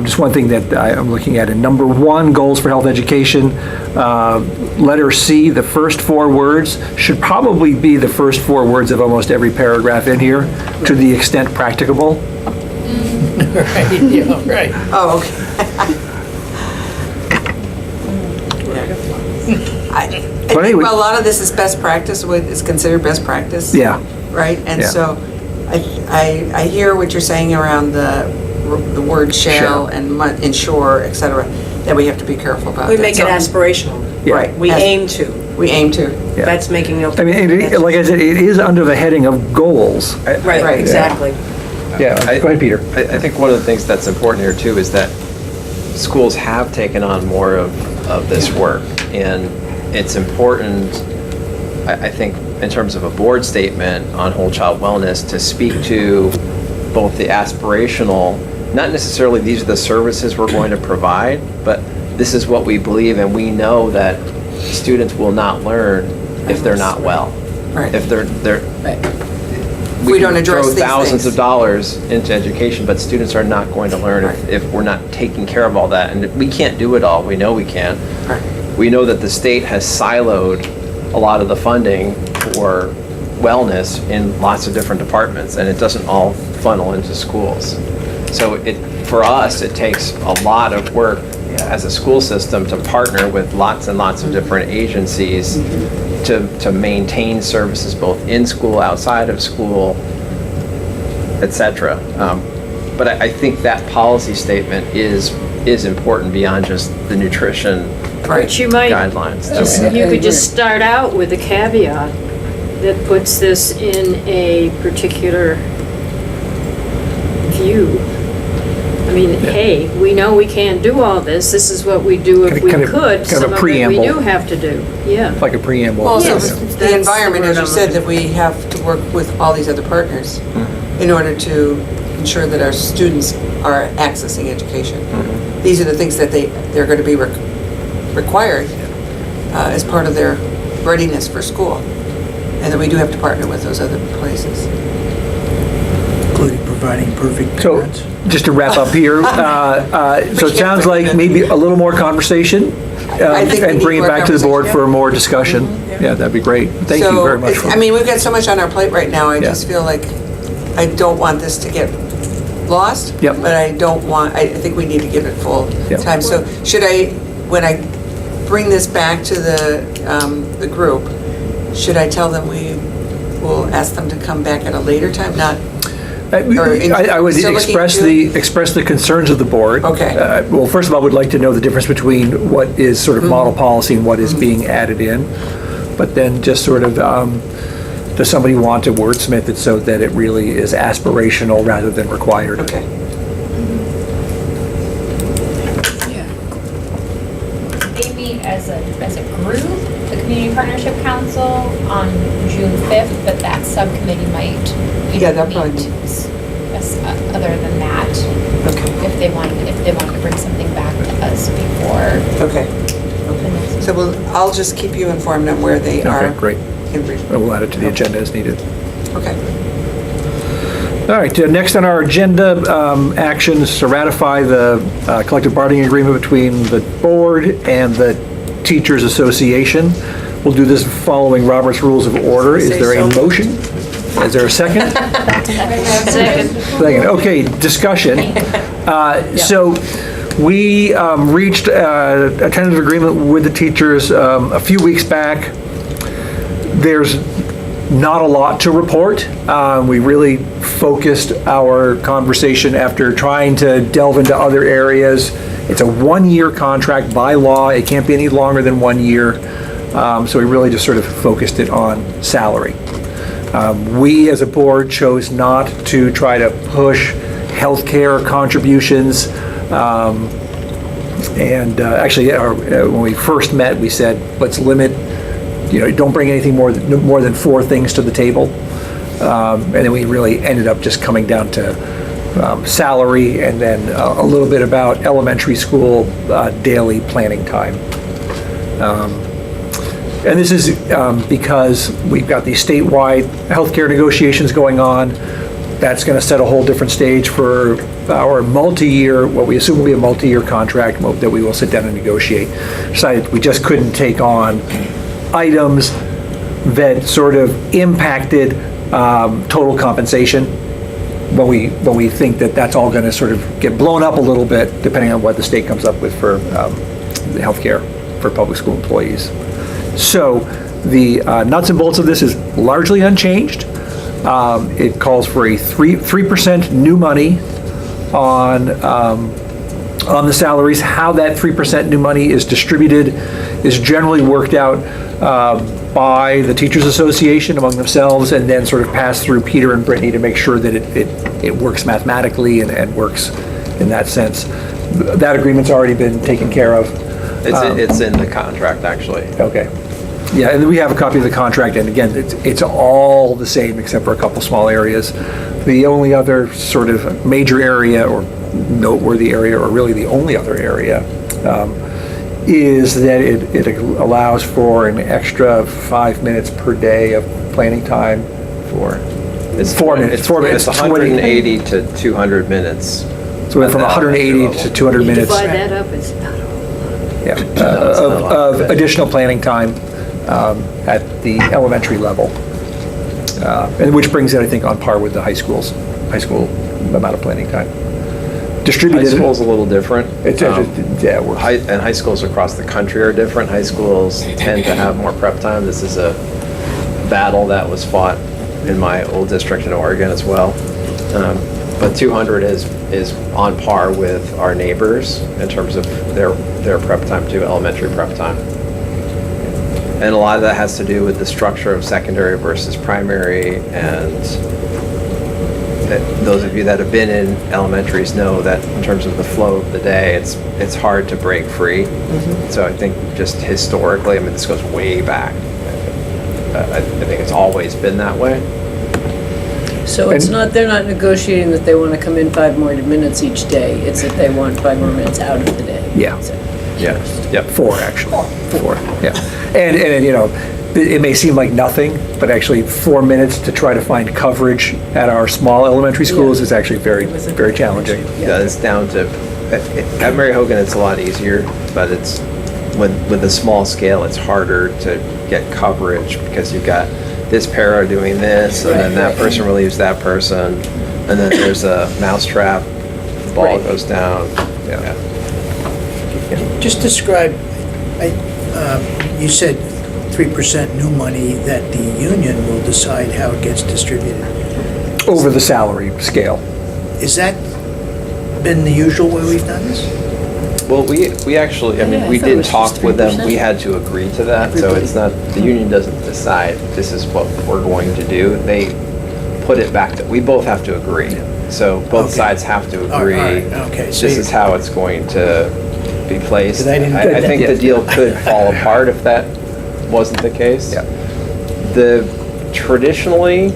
Just one thing that I'm looking at in number 1, goals for health education, letter C, the first 4 words should probably be the first 4 words of almost every paragraph in here, to the extent practicable. Right, yeah, right. Oh, okay. I think anyway. a lot of this is best practice, what is considered best practice. Yeah. Right? And Yeah. so I hear what you're saying around the word shall and ensure, et cetera, that we have to be careful about. We that. make it So- aspirational. Yeah. Right. We aim to. We aim to. Yeah. That's making no. I mean, like I said, it is under the heading of goals. Right, exactly. Yeah, go ahead, Peter. I think one of the things that's important here too is that schools have taken on more of this work, and it's important, I think, in terms of a board statement on whole child wellness, to speak to both the aspirational, not necessarily these are the services we're going to provide, but this is what we believe, and we know that students will not learn if they're not well. Right. If they're We don't address throw these thousands things. of dollars into education, but students are not going to learn if we're not taking care of all that. And we can't do it all. We know we can't. We know that the state has siloed a lot of the funding for wellness in lots of different departments, and it doesn't all funnel into schools. So for us, it takes a lot of work as a school system to partner with lots and lots of different agencies to maintain services both in school, outside of school, et cetera. But I think that policy statement is important beyond just the nutrition But you might, guidelines. you could just start out with a caveat that puts this in a particular view I mean, hey, we know we can't do all this. This is what we do if we Kind of- could. kind of Some of it we preamble. do have to do. Yeah. Like a preamble. Well, so Yes. the That's environment, the as word you I'm said, looking that we have to work with all these other partners in order to ensure that our students are accessing education. These are the things that they're going to be required as part of their readiness for school. And that we do have to partner with those other places. Including providing perfect So, parents. just to wrap up here, so it sounds like maybe a little more conversation I think we and need bring it more back to the board conversation. for more discussion. Yeah, that'd be great. Thank you So, very much. I mean, we've got so much on our plate right now, I Yeah. just feel like I don't want this to get lost. Yep. But I think we need to give it full Yep. time. So should I, when I bring this back to the group, should I tell them we will ask them to come back at a later time, not? I would Still looking express the concerns of the board. Okay. Well, first of all, I would like to know the difference between what is sort of model policy and what is being added in. But then just sort of, does somebody want to wordsmith it so that it really is aspirational rather than required? Okay. They meet as a group, the Community Partnership Council, on June 5th, but that subcommittee might, Yeah, that probably meet other than that. Okay. If they wanted to bring something back to us before. Okay. So I'll just keep you informed on where they are. Okay, great. in brief. We'll add it to the agenda as needed. Okay. All right, next on our agenda, actions to ratify the collective bargaining agreement between the board and the Teachers Association. We'll do this following Robert's Rules of Order. Is there a motion? Is there a second? Second. Second, okay, discussion. So we reached a tentative agreement with the teachers a few weeks back. There's not a lot to report. We really focused our conversation after trying to delve into other areas. It's a one-year contract by law. It can't be any longer than 1 year. So we really just sort of focused it on salary. We as a board chose not to try to push healthcare contributions. Actually, when we first met, we said, let's limit, don't bring anything more than 4 things to the table. And then we really ended up just coming down to salary and then a little bit about elementary school daily planning time. And this is because we've got these statewide healthcare negotiations going on. That's going to set a whole different stage for our multi-year, what we assume will be a multi-year contract that we will sit down and negotiate. Decided we just couldn't take on items that sort of impacted total compensation when we think that that's all going to sort of get blown up a little bit depending on what the state comes up with for the healthcare for public school employees. So the nuts and bolts of this is largely unchanged. It calls for a 3% new money on the salaries. How that 3% new money is distributed is generally worked out by the Teachers Association among themselves, and then sort of passed through Peter and Brittany to make sure that it works mathematically and works in that sense. That agreement's already been taken care of. It's in the contract, actually. Okay. Yeah, and then we have a copy of the contract, and again, it's all the same except for a couple small areas. The only other sort of major area or noteworthy area, or really the only other area, is that it allows for an extra 5 minutes per day of planning time for, It's 4 minutes. It's 180 to 200 minutes. So we went from 180 to 200 minutes. Divide that up, it's not a Of additional planning time at the elementary level, and which brings it, I think, on par with the high school amount of planning time. Distributed. High school's a little different. It works. And high schools across the country are different. High schools tend to have more prep time. This is a battle that was fought in my old district in Oregon as well. But 200 is on par with our neighbors in terms of their prep time to elementary prep time. And a lot of that has to do with the structure of secondary versus primary and those of you that have been in elementaries know that in terms of the flow of the day, it's hard to break free. So I think just historically, I mean, this goes way back. I think it's always been that way. So it's not, they're not negotiating that they want to come in 5 more minutes each day, it's that they want 5 more minutes out of the day. Yeah. So- Yeah, yep, 4 actually. 4, yeah. And, you know, it may seem like nothing, but actually 4 minutes to try to find coverage at our small elementary schools is actually very, very challenging. Yeah, it's down to, at Mary Hogan, it's a lot easier, but it's, with a small scale, it's harder to get coverage because you've got this para doing this, and then that person relieves that person, and then there's a mousetrap, the ball goes down, yeah. Just describe, you said 3% new money that the union will decide how it gets distributed. Over the salary scale. Is that been the usual way we've done this? Well, we actually, I mean, we did talk with them, we had to agree to that, so it's not, the union doesn't decide this is what we're going to do. They put it back, we both have to agree. So both sides have to agree. Okay. So This is how it's going to be placed. I didn't- I think the deal could fall apart if that wasn't the case. Yeah. Traditionally,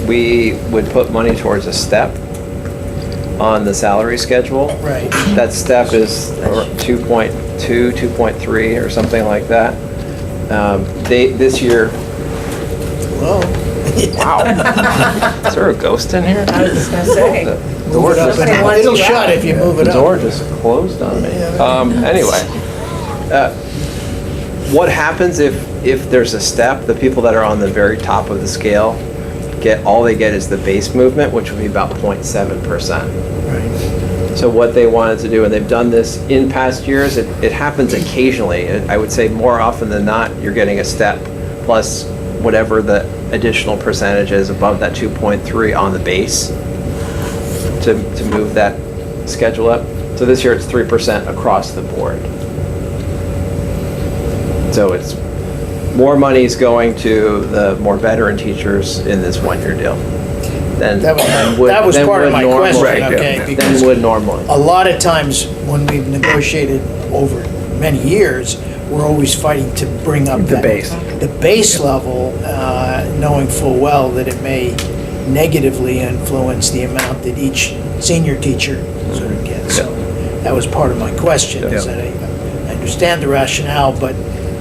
we would put money towards a step on the salary schedule. Right. That step is 2.2, 2.3 or something like that. This year. Whoa. Wow. Is there a ghost in here? I was just gonna say. The door just, It'll shut if you move it the up. door just closed on me. Anyway, what happens if there's a step? The people that are on the very top of the scale all they get is the base movement, which would be about 0.7%. Right. So what they wanted to do, and they've done this in past years, it happens occasionally. I would say more often than not, you're getting a step plus whatever the additional percentage is above that 2.3 on the base to move that schedule up. So this year it's 3% across the board. So it's more money is going to the more veteran teachers in this one-year deal than That was than part of would my normally. question, okay? Than Because would normally. a lot of times when we've negotiated over many years, we're always fighting to bring up The base. the base level, knowing full well that it may negatively influence the amount that each senior teacher sort of gets. So that was part of my question, is that I understand the rationale, but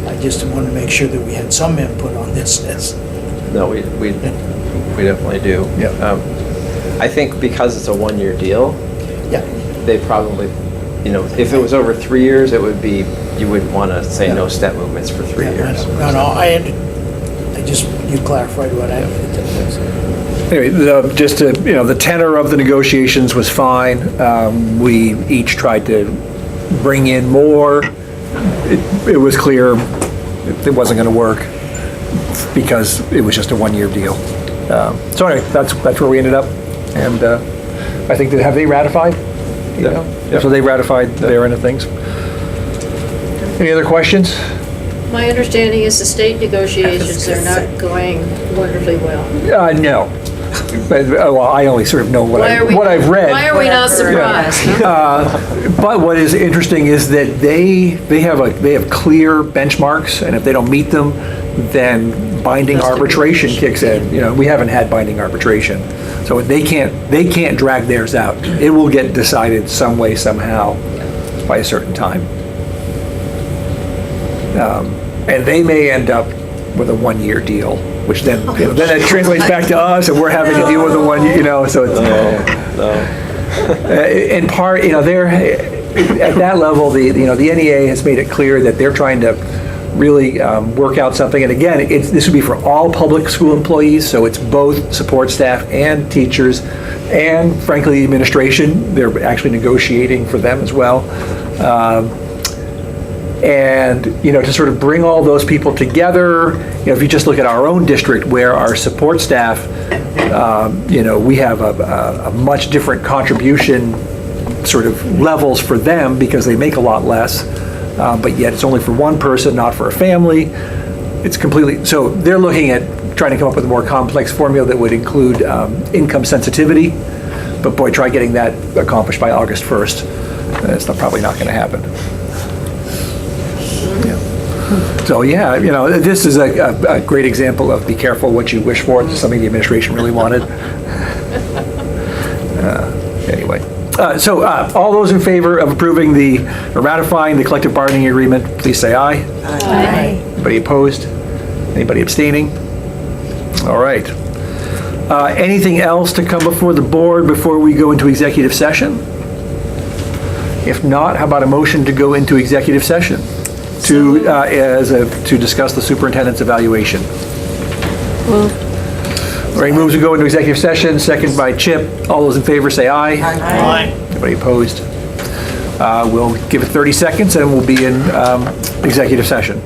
I just wanted to make sure that we had some input on this. No, we definitely do. Yeah. I think because it's a one-year deal, they probably, if it was over 3 years, it would be, you wouldn't want to say no step movements for 3 years. No, you clarified what I meant. Anyway, the tenor of the negotiations was fine. We each tried to bring in more. It was clear it wasn't going to work because it was just a one-year deal. So anyway, that's where we ended up. And I think have they ratified? So they ratified their end of things. Any other questions? My understanding is the state negotiations are not going wonderfully well. No. But, well, I only sort of know what I've read. Why are we not surprised? But what is interesting is that they have clear benchmarks, and if they don't meet them, then binding arbitration kicks in. We haven't had binding arbitration, so they can't drag theirs out. It will get decided some way, somehow, by a certain time, and they may end up with a one-year deal, which then then it translates back to us, and we're having to deal with the one, so it's in part, they're at that level. The NEA has made it clear that they're trying to really work out something. And again, this would be for all public school employees, so it's both support staff and teachers, and frankly, administration. They're actually negotiating for them as well. And, to sort of bring all those people together, if you just look at our own district where our support staff, we have a much different contribution sort of levels for them because they make a lot less, but yet it's only for one person, not for a family. It's completely, so they're looking at trying to come up with a more complex formula that would include income sensitivity. But boy, try getting that accomplished by August 1st. It's probably not going to happen. Yeah. So yeah, this is a great example of be careful what you wish for. This is something the administration really wanted. Anyway. So all those in favor of approving or ratifying the collective bargaining agreement, please say aye. Aye. Anybody opposed? Anybody abstaining? All right. Anything else to come before the board before we go into executive session? If not, how about a motion to go into executive session to discuss the superintendent's evaluation? Ray moves to go into executive session, second by Chip. All those in favor say aye. Aye. Anybody opposed? We'll give it 30 seconds and we'll be in executive session.